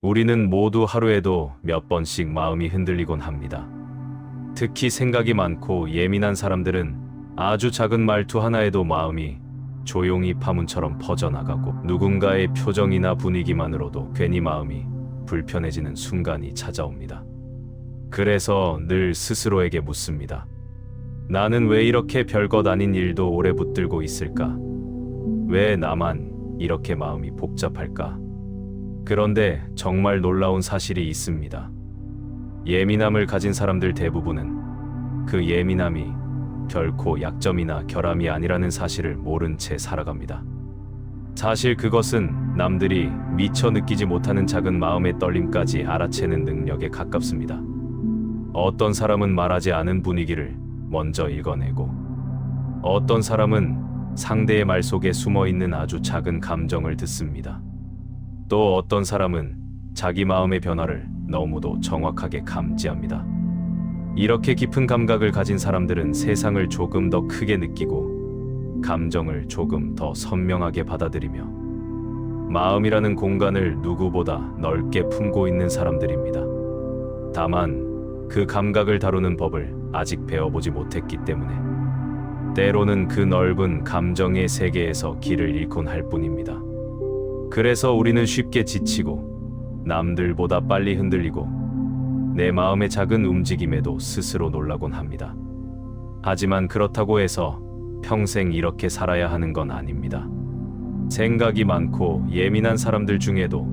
우리는 모두 하루에도 몇 번씩 마음이 흔들리곤 합니다. 특히 생각이 많고 예민한 사람들은 아주 작은 말투 하나에도 마음이 조용히 파문처럼 퍼져나가고 누군가의 표정이나 분위기만으로도 괜히 마음이 불편해지는 순간이 찾아옵니다. 그래서 늘 스스로에게 묻습니다. 나는 왜 이렇게 별것 아닌 일도 오래 붙들고 있을까? 왜 나만 이렇게 마음이 복잡할까? 그런데 정말 놀라운 사실이 있습니다. 예민함을 가진 사람들 대부분은 그 예민함이 결코 약점이나 결함이 아니라는 사실을 모른 채 살아갑니다. 사실 그것은 남들이 미처 느끼지 못하는 작은 마음의 떨림까지 알아채는 능력에 가깝습니다. 어떤 사람은 말하지 않은 분위기를 먼저 읽어내고, 어떤 사람은 상대의 말 속에 숨어 있는 아주 작은 감정을 듣습니다. 또 어떤 사람은 자기 마음의 변화를 너무도 정확하게 감지합니다. 이렇게 깊은 감각을 가진 사람들은 세상을 조금 더 크게 느끼고 감정을 조금 더 선명하게 받아들이며 마음이라는 공간을 누구보다 넓게 품고 있는 사람들입니다. 다만 그 감각을 다루는 법을 아직 배워보지 못했기 때문에 때로는 그 넓은 감정의 세계에서 길을 잃곤 할 뿐입니다. 그래서 우리는 쉽게 지치고 남들보다 빨리 흔들리고 내 마음의 작은 움직임에도 스스로 놀라곤 합니다. 하지만 그렇다고 해서 평생 이렇게 살아야 하는 건 아닙니다. 생각이 많고 예민한 사람들 중에도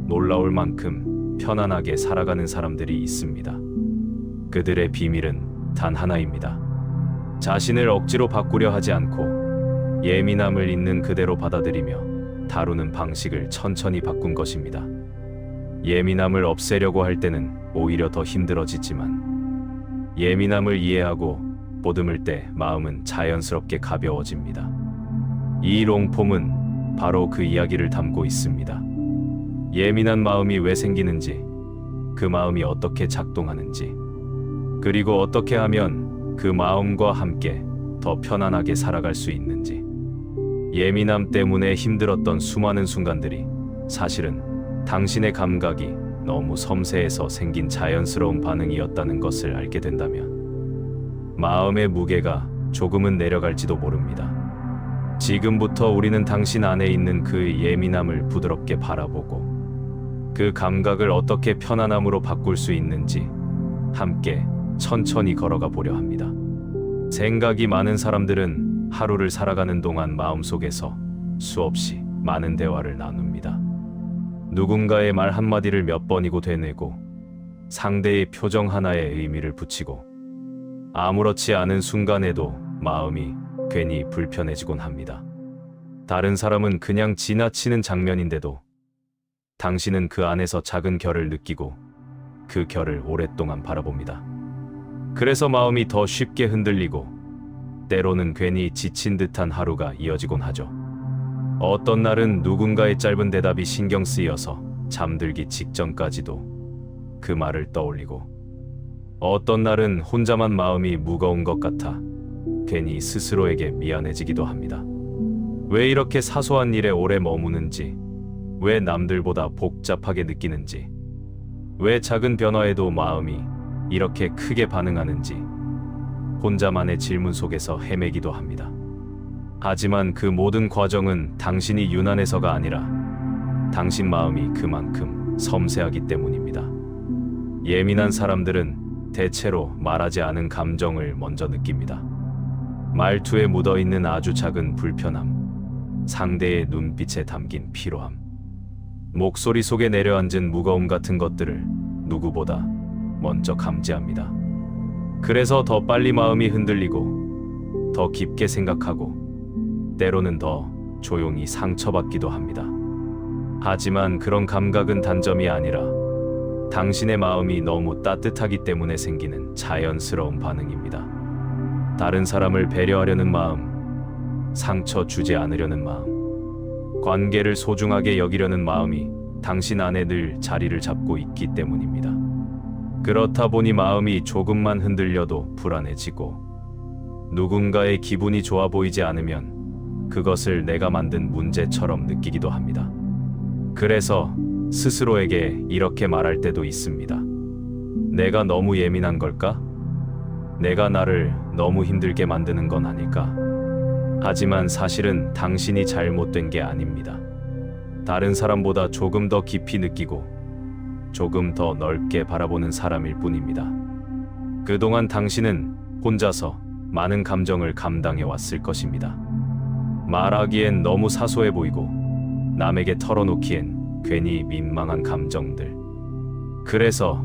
놀라울 만큼 편안하게 살아가는 사람들이 있습니다. 그들의 비밀은 단 하나입니다. 자신을 억지로 바꾸려 하지 않고 예민함을 있는 그대로 받아들이며 다루는 방식을 천천히 바꾼 것입니다. 예민함을 없애려고 할 때는 오히려 더 힘들어지지만 예민함을 이해하고 보듬을 때 마음은 자연스럽게 가벼워집니다. 이 롱폼은 바로 그 이야기를 담고 있습니다. 예민한 마음이 왜 생기는지, 그 마음이 어떻게 작동하는지, 그리고 어떻게 하면 그 마음과 함께 더 편안하게 살아갈 수 있는지. 예민함 때문에 힘들었던 수많은 순간들이 사실은 당신의 감각이 너무 섬세해서 생긴 자연스러운 반응이었다는 것을 알게 된다면 마음의 무게가 조금은 내려갈지도 모릅니다. 지금부터 우리는 당신 안에 있는 그 예민함을 부드럽게 바라보고 그 감각을 어떻게 편안함으로 바꿀 수 있는지 함께 천천히 걸어가 보려 합니다. 생각이 많은 사람들은 하루를 살아가는 동안 마음속에서 수없이 많은 대화를 나눕니다. 누군가의 말 한마디를 몇 번이고 되뇌고 상대의 표정 하나에 의미를 붙이고 아무렇지 않은 순간에도 마음이 괜히 불편해지곤 합니다. 다른 사람은 그냥 지나치는 장면인데도 당신은 그 안에서 작은 결을 느끼고 그 결을 오랫동안 바라봅니다. 그래서 마음이 더 쉽게 흔들리고 때로는 괜히 지친 듯한 하루가 이어지곤 하죠. 어떤 날은 누군가의 짧은 대답이 신경 쓰여서 잠들기 직전까지도 그 말을 떠올리고, 어떤 날은 혼자만 마음이 무거운 것 같아 괜히 스스로에게 미안해지기도 합니다. 왜 이렇게 사소한 일에 오래 머무는지, 왜 남들보다 복잡하게 느끼는지, 왜 작은 변화에도 마음이 이렇게 크게 반응하는지 혼자만의 질문 속에서 헤매기도 합니다. 하지만 그 모든 과정은 당신이 유난해서가 아니라 당신 마음이 그만큼 섬세하기 때문입니다. 예민한 사람들은 대체로 말하지 않은 감정을 먼저 느낍니다. 말투에 묻어있는 아주 작은 불편함, 상대의 눈빛에 담긴 피로함, 목소리 속에 내려앉은 무거움 같은 것들을 누구보다 먼저 감지합니다. 그래서 더 빨리 마음이 흔들리고 더 깊게 생각하고 때로는 더 조용히 상처받기도 합니다. 하지만 그런 감각은 단점이 아니라 당신의 마음이 너무 따뜻하기 때문에 생기는 자연스러운 반응입니다. 다른 사람을 배려하려는 마음, 상처 주지 않으려는 마음, 관계를 소중하게 여기려는 마음이 당신 안에 늘 자리를 잡고 있기 때문입니다. 그렇다 보니 마음이 조금만 흔들려도 불안해지고 누군가의 기분이 좋아 보이지 않으면 그것을 내가 만든 문제처럼 느끼기도 합니다. 그래서 스스로에게 이렇게 말할 때도 있습니다. 내가 너무 예민한 걸까? 내가 나를 너무 힘들게 만드는 건 아닐까? 하지만 사실은 당신이 잘못된 게 아닙니다. 다른 사람보다 조금 더 깊이 느끼고 조금 더 넓게 바라보는 사람일 뿐입니다. 그동안 당신은 혼자서 많은 감정을 감당해 왔을 것입니다. 말하기엔 너무 사소해 보이고 남에게 털어놓기엔 괜히 민망한 감정들. 그래서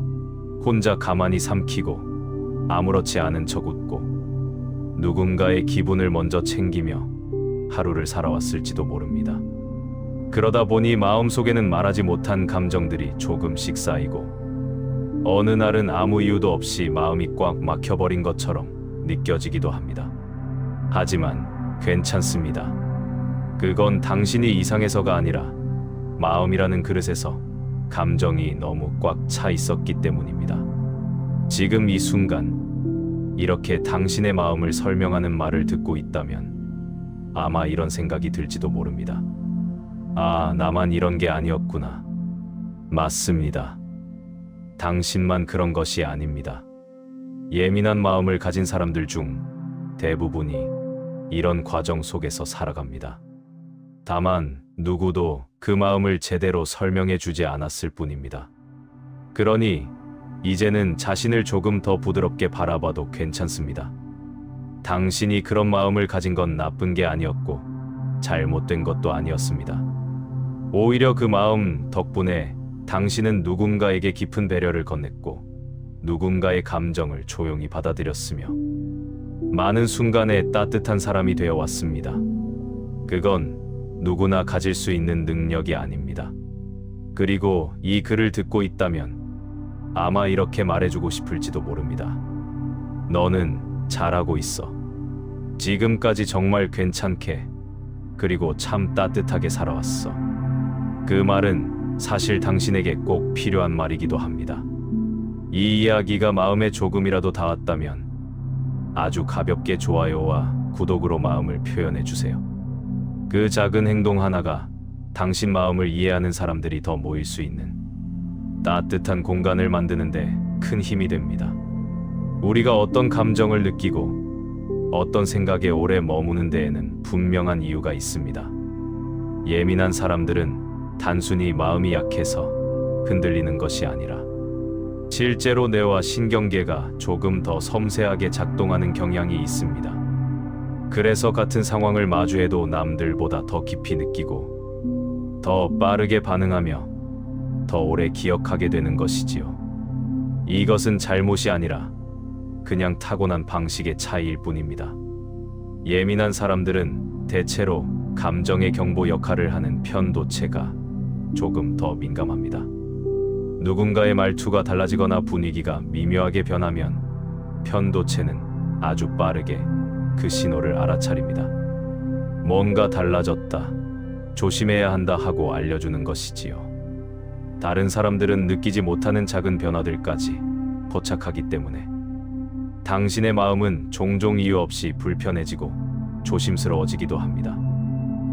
혼자 가만히 삼키고 아무렇지 않은 척 웃고 누군가의 기분을 먼저 챙기며 하루를 살아왔을지도 모릅니다. 그러다 보니 마음속에는 말하지 못한 감정들이 조금씩 쌓이고 어느 날은 아무 이유도 없이 마음이 꽉 막혀버린 것처럼 느껴지기도 합니다. 하지만 괜찮습니다. 그건 당신이 이상해서가 아니라 마음이라는 그릇에서 감정이 너무 꽉 차 있었기 때문입니다. 지금 이 순간 이렇게 당신의 마음을 설명하는 말을 듣고 있다면 아마 이런 생각이 들지도 모릅니다. 아, 나만 이런 게 아니었구나. 맞습니다. 당신만 그런 것이 아닙니다. 예민한 마음을 가진 사람들 중 대부분이 이런 과정 속에서 살아갑니다. 다만 누구도 그 마음을 제대로 설명해 주지 않았을 뿐입니다. 그러니 이제는 자신을 조금 더 부드럽게 바라봐도 괜찮습니다. 당신이 그런 마음을 가진 건 나쁜 게 아니었고 잘못된 것도 아니었습니다. 오히려 그 마음 덕분에 당신은 누군가에게 깊은 배려를 건넸고 누군가의 감정을 조용히 받아들였으며 많은 순간에 따뜻한 사람이 되어 왔습니다. 그건 누구나 가질 수 있는 능력이 아닙니다. 그리고 이 글을 듣고 있다면 아마 이렇게 말해주고 싶을지도 모릅니다. 너는 잘하고 있어. 지금까지 정말 괜찮게 그리고 참 따뜻하게 살아왔어. 그 말은 사실 당신에게 꼭 필요한 말이기도 합니다. 이 이야기가 마음에 조금이라도 닿았다면 아주 가볍게 좋아요와 구독으로 마음을 표현해 주세요. 그 작은 행동 하나가 당신 마음을 이해하는 사람들이 더 모일 수 있는 따뜻한 공간을 만드는데 큰 힘이 됩니다. 우리가 어떤 감정을 느끼고 어떤 생각에 오래 머무는 데에는 분명한 이유가 있습니다. 예민한 사람들은 단순히 마음이 약해서 흔들리는 것이 아니라 실제로 뇌와 신경계가 조금 더 섬세하게 작동하는 경향이 있습니다. 그래서 같은 상황을 마주해도 남들보다 더 깊이 느끼고 더 빠르게 반응하며 더 오래 기억하게 되는 것이지요. 이것은 잘못이 아니라 그냥 타고난 방식의 차이일 뿐입니다. 예민한 사람들은 대체로 감정의 경보 역할을 하는 편도체가 조금 더 민감합니다. 누군가의 말투가 달라지거나 분위기가 미묘하게 변하면 편도체는 아주 빠르게 그 신호를 알아차립니다. 뭔가 달라졌다, 조심해야 한다 하고 알려주는 것이지요. 다른 사람들은 느끼지 못하는 작은 변화들까지 포착하기 때문에 당신의 마음은 종종 이유 없이 불편해지고 조심스러워지기도 합니다.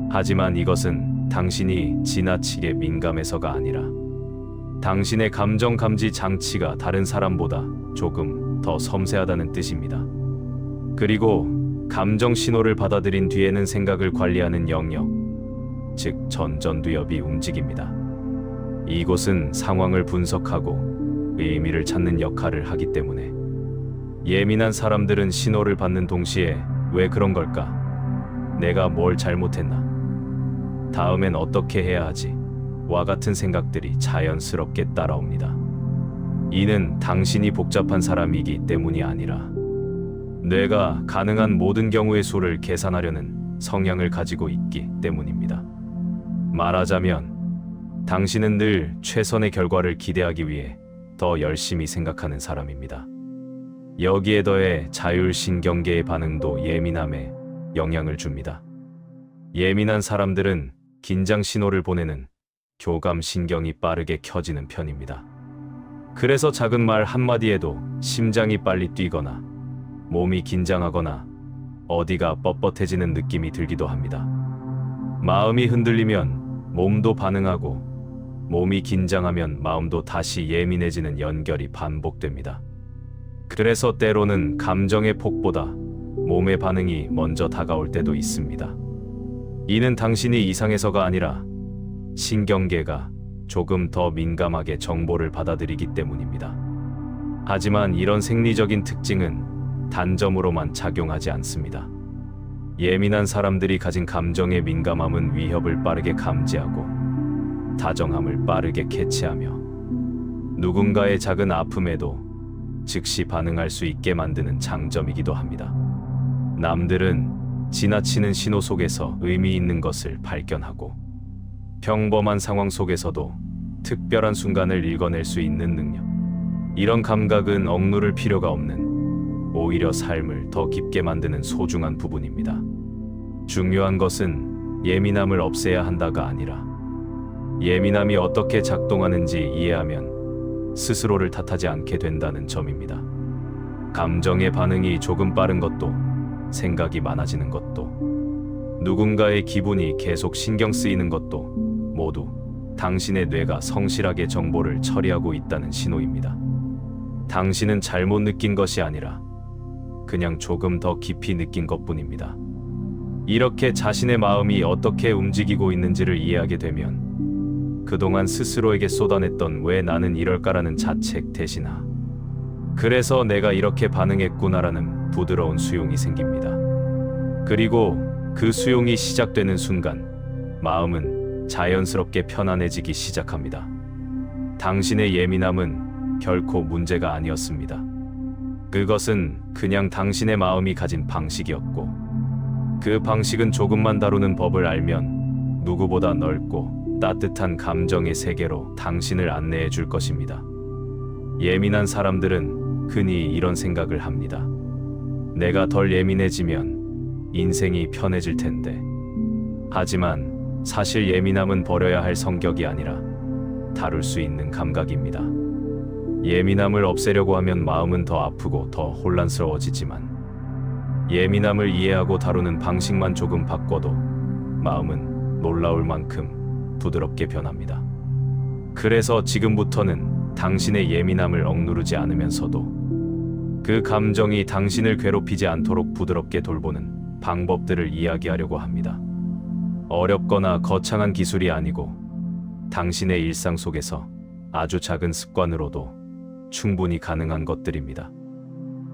하지만 이것은 당신이 지나치게 민감해서가 아니라 당신의 감정 감지 장치가 다른 사람보다 조금 더 섬세하다는 뜻입니다. 그리고 감정 신호를 받아들인 뒤에는 생각을 관리하는 영역, 즉 전전두엽이 움직입니다. 이곳은 상황을 분석하고 의미를 찾는 역할을 하기 때문에 예민한 사람들은 신호를 받는 동시에 왜 그런 걸까? 내가 뭘 잘못했나? 다음엔 어떻게 해야 하지? 와 같은 생각들이 자연스럽게 따라옵니다. 이는 당신이 복잡한 사람이기 때문이 아니라 뇌가 가능한 모든 경우의 수를 계산하려는 성향을 가지고 있기 때문입니다. 말하자면 당신은 늘 최선의 결과를 기대하기 위해 더 열심히 생각하는 사람입니다. 여기에 더해 자율신경계의 반응도 예민함에 영향을 줍니다. 예민한 사람들은 긴장 신호를 보내는 교감신경이 빠르게 켜지는 편입니다. 그래서 작은 말 한마디에도 심장이 빨리 뛰거나 몸이 긴장하거나 어디가 뻣뻣해지는 느낌이 들기도 합니다. 마음이 흔들리면 몸도 반응하고 몸이 긴장하면 마음도 다시 예민해지는 연결이 반복됩니다. 그래서 때로는 감정의 폭보다 몸의 반응이 먼저 다가올 때도 있습니다. 이는 당신이 이상해서가 아니라 신경계가 조금 더 민감하게 정보를 받아들이기 때문입니다. 하지만 이런 생리적인 특징은 단점으로만 작용하지 않습니다. 예민한 사람들이 가진 감정의 민감함은 위협을 빠르게 감지하고 다정함을 빠르게 캐치하며 누군가의 작은 아픔에도 즉시 반응할 수 있게 만드는 장점이기도 합니다. 남들은 지나치는 신호 속에서 의미 있는 것을 발견하고 평범한 상황 속에서도 특별한 순간을 읽어낼 수 있는 능력. 이런 감각은 억누를 필요가 없는, 오히려 삶을 더 깊게 만드는 소중한 부분입니다. 중요한 것은 예민함을 없애야 한다가 아니라 예민함이 어떻게 작동하는지 이해하면 스스로를 탓하지 않게 된다는 점입니다. 감정의 반응이 조금 빠른 것도, 생각이 많아지는 것도, 누군가의 기분이 계속 신경 쓰이는 것도 모두 당신의 뇌가 성실하게 정보를 처리하고 있다는 신호입니다. 당신은 잘못 느낀 것이 아니라 그냥 조금 더 깊이 느낀 것뿐입니다. 이렇게 자신의 마음이 어떻게 움직이고 있는지를 이해하게 되면 그동안 스스로에게 쏟아냈던 왜 나는 이럴까라는 자책 대신하 그래서 내가 이렇게 반응했구나라는 부드러운 수용이 생깁니다. 그리고 그 수용이 시작되는 순간 마음은 자연스럽게 편안해지기 시작합니다. 당신의 예민함은 결코 문제가 아니었습니다. 그것은 그냥 당신의 마음이 가진 방식이었고 그 방식은 조금만 다루는 법을 알면 누구보다 넓고 따뜻한 감정의 세계로 당신을 안내해 줄 것입니다. 예민한 사람들은 흔히 이런 생각을 합니다. 내가 덜 예민해지면 인생이 편해질 텐데. 하지만 사실 예민함은 버려야 할 성격이 아니라 다룰 수 있는 감각입니다. 예민함을 없애려고 하면 마음은 더 아프고 더 혼란스러워지지만 예민함을 이해하고 다루는 방식만 조금 바꿔도 마음은 놀라울 만큼 부드럽게 변합니다. 그래서 지금부터는 당신의 예민함을 억누르지 않으면서도 그 감정이 당신을 괴롭히지 않도록 부드럽게 돌보는 방법들을 이야기하려고 합니다. 어렵거나 거창한 기술이 아니고 당신의 일상 속에서 아주 작은 습관으로도 충분히 가능한 것들입니다.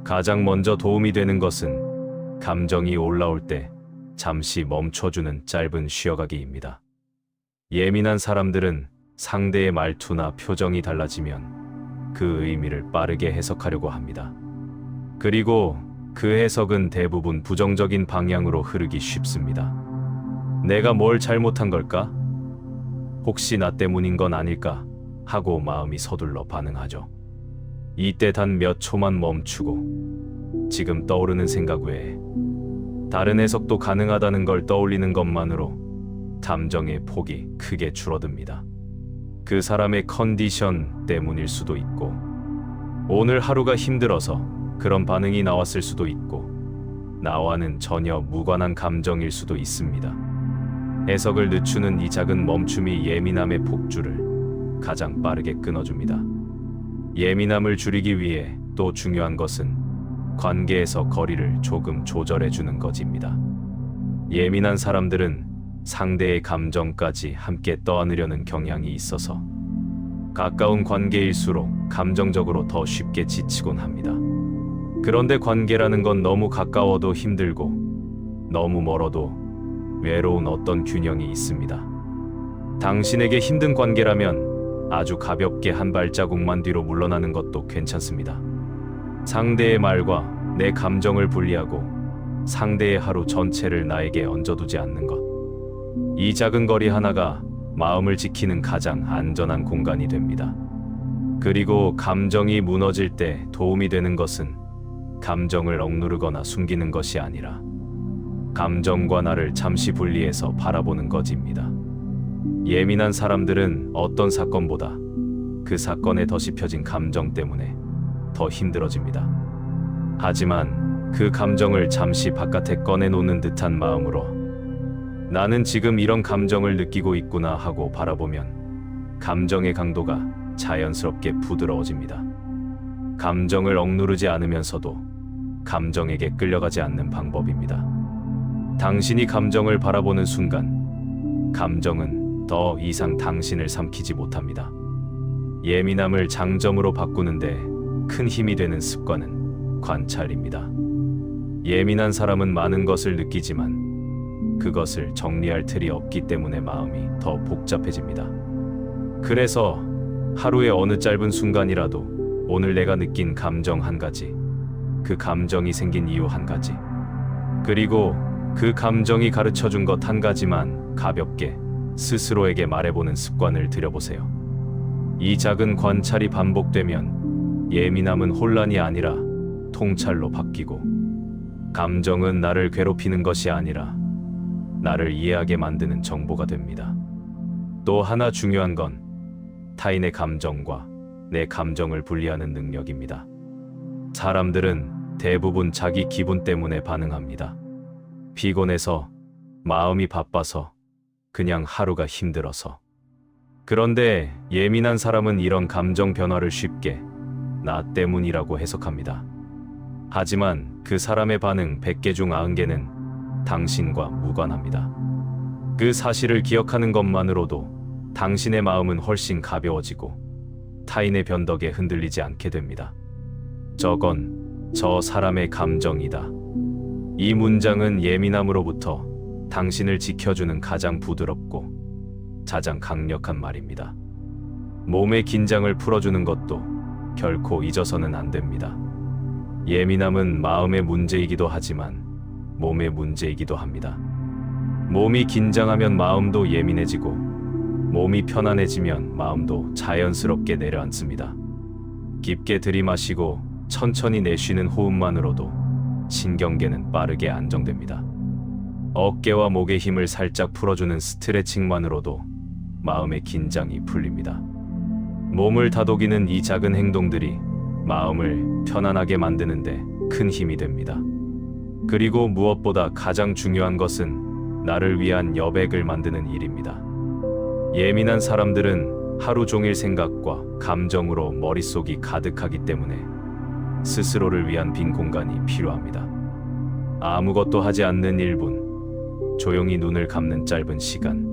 가장 먼저 도움이 되는 것은 감정이 올라올 때 잠시 멈춰주는 짧은 쉬어가기입니다. 예민한 사람들은 상대의 말투나 표정이 달라지면 그 의미를 빠르게 해석하려고 합니다. 그리고 그 해석은 대부분 부정적인 방향으로 흐르기 쉽습니다. 내가 뭘 잘못한 걸까? 혹시 나 때문인 건 아닐까? 하고 마음이 서둘러 반응하죠. 이때 단 몇 초만 멈추고 지금 떠오르는 생각 외에 다른 해석도 가능하다는 걸 떠올리는 것만으로 감정의 폭이 크게 줄어듭니다. 그 사람의 컨디션 때문일 수도 있고 오늘 하루가 힘들어서 그런 반응이 나왔을 수도 있고 나와는 전혀 무관한 감정일 수도 있습니다. 해석을 늦추는 이 작은 멈춤이 예민함의 폭주를 가장 빠르게 끊어줍니다. 예민함을 줄이기 위해 또 중요한 것은 관계에서 거리를 조금 조절해주는 것입니다. 예민한 사람들은 상대의 감정까지 함께 떠안으려는 경향이 있어서 가까운 관계일수록 감정적으로 더 쉽게 지치곤 합니다. 그런데 관계라는 건 너무 가까워도 힘들고 너무 멀어도 외로운 어떤 균형이 있습니다. 당신에게 힘든 관계라면 아주 가볍게 한 발자국만 뒤로 물러나는 것도 괜찮습니다. 상대의 말과 내 감정을 분리하고 상대의 하루 전체를 나에게 얹어두지 않는 것. 이 작은 거리 하나가 마음을 지키는 가장 안전한 공간이 됩니다. 그리고 감정이 무너질 때 도움이 되는 것은 감정을 억누르거나 숨기는 것이 아니라 감정과 나를 잠시 분리해서 바라보는 것입니다. 예민한 사람들은 어떤 사건보다 그 사건에 덧입혀진 감정 때문에 더 힘들어집니다. 하지만 그 감정을 잠시 바깥에 꺼내놓는 듯한 마음으로 나는 지금 이런 감정을 느끼고 있구나 하고 바라보면 감정의 강도가 자연스럽게 부드러워집니다. 감정을 억누르지 않으면서도 감정에게 끌려가지 않는 방법입니다. 당신이 감정을 바라보는 순간 감정은 더 이상 당신을 삼키지 못합니다. 예민함을 장점으로 바꾸는데 큰 힘이 되는 습관은 관찰입니다. 예민한 사람은 많은 것을 느끼지만 그것을 정리할 틀이 없기 때문에 마음이 더 복잡해집니다. 그래서 하루의 어느 짧은 순간이라도 오늘 내가 느낀 감정 한 가지, 그 감정이 생긴 이유 한 가지, 그리고 그 감정이 가르쳐 준 것 한 가지만 가볍게 스스로에게 말해보는 습관을 들여보세요. 이 작은 관찰이 반복되면 예민함은 혼란이 아니라 통찰로 바뀌고, 감정은 나를 괴롭히는 것이 아니라 나를 이해하게 만드는 정보가 됩니다. 또 하나 중요한 건 타인의 감정과 내 감정을 분리하는 능력입니다. 사람들은 대부분 자기 기분 때문에 반응합니다. 피곤해서, 마음이 바빠서, 그냥 하루가 힘들어서. 그런데 예민한 사람은 이런 감정 변화를 쉽게 나 때문이라고 해석합니다. 하지만 그 사람의 반응 100개 중 90개는 당신과 무관합니다. 그 사실을 기억하는 것만으로도 당신의 마음은 훨씬 가벼워지고 타인의 변덕에 흔들리지 않게 됩니다. 저건 저 사람의 감정이다. 이 문장은 예민함으로부터 당신을 지켜주는 가장 부드럽고 가장 강력한 말입니다. 몸의 긴장을 풀어주는 것도 결코 잊어서는 안 됩니다. 예민함은 마음의 문제이기도 하지만 몸의 문제이기도 합니다. 몸이 긴장하면 마음도 예민해지고, 몸이 편안해지면 마음도 자연스럽게 내려앉습니다. 깊게 들이마시고 천천히 내쉬는 호흡만으로도 신경계는 빠르게 안정됩니다. 어깨와 목의 힘을 살짝 풀어주는 스트레칭만으로도 마음의 긴장이 풀립니다. 몸을 다독이는 이 작은 행동들이 마음을 편안하게 만드는데 큰 힘이 됩니다. 그리고 무엇보다 가장 중요한 것은 나를 위한 여백을 만드는 일입니다. 예민한 사람들은 하루 종일 생각과 감정으로 머릿속이 가득하기 때문에 스스로를 위한 빈 공간이 필요합니다. 아무것도 하지 않는 1분, 조용히 눈을 감는 짧은 시간,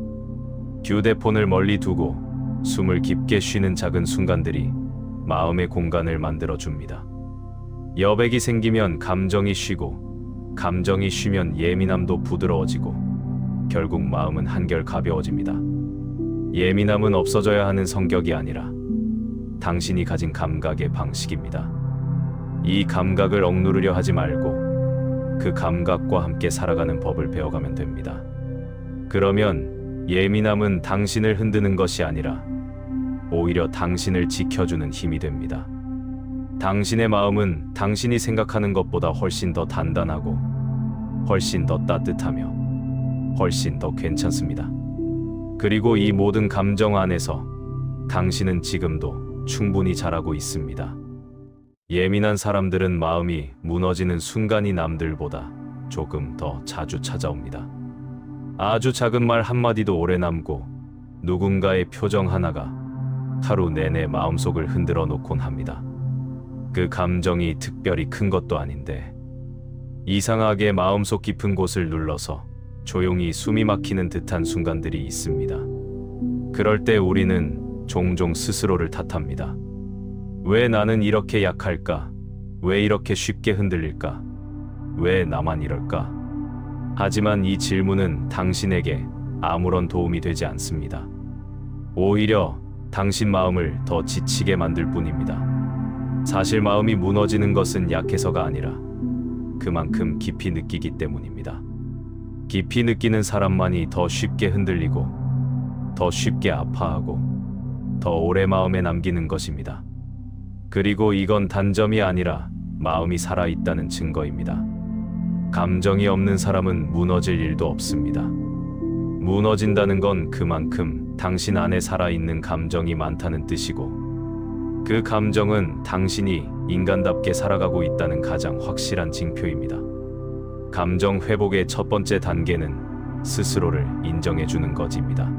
휴대폰을 멀리 두고 숨을 깊게 쉬는 작은 순간들이 마음의 공간을 만들어줍니다. 여백이 생기면 감정이 쉬고, 감정이 쉬면 예민함도 부드러워지고, 결국 마음은 한결 가벼워집니다. 예민함은 없어져야 하는 성격이 아니라 당신이 가진 감각의 방식입니다. 이 감각을 억누르려 하지 말고 그 감각과 함께 살아가는 법을 배워가면 됩니다. 그러면 예민함은 당신을 흔드는 것이 아니라 오히려 당신을 지켜주는 힘이 됩니다. 당신의 마음은 당신이 생각하는 것보다 훨씬 더 단단하고 훨씬 더 따뜻하며 훨씬 더 괜찮습니다. 그리고 이 모든 감정 안에서 당신은 지금도 충분히 잘하고 있습니다. 예민한 사람들은 마음이 무너지는 순간이 남들보다 조금 더 자주 찾아옵니다. 아주 작은 말 한마디도 오래 남고, 누군가의 표정 하나가 하루 내내 마음속을 흔들어 놓곤 합니다. 그 감정이 특별히 큰 것도 아닌데 이상하게 마음속 깊은 곳을 눌러서 조용히 숨이 막히는 듯한 순간들이 있습니다. 그럴 때 우리는 종종 스스로를 탓합니다. 왜 나는 이렇게 약할까? 왜 이렇게 쉽게 흔들릴까? 왜 나만 이럴까? 하지만 이 질문은 당신에게 아무런 도움이 되지 않습니다. 오히려 당신 마음을 더 지치게 만들 뿐입니다. 사실 마음이 무너지는 것은 약해서가 아니라 그만큼 깊이 느끼기 때문입니다. 깊이 느끼는 사람만이 더 쉽게 흔들리고, 더 쉽게 아파하고, 더 오래 마음에 남기는 것입니다. 그리고 이건 단점이 아니라 마음이 살아있다는 증거입니다. 감정이 없는 사람은 무너질 일도 없습니다. 무너진다는 건 그만큼 당신 안에 살아있는 감정이 많다는 뜻이고, 그 감정은 당신이 인간답게 살아가고 있다는 가장 확실한 징표입니다. 감정 회복의 첫 번째 단계는 스스로를 인정해주는 것입니다.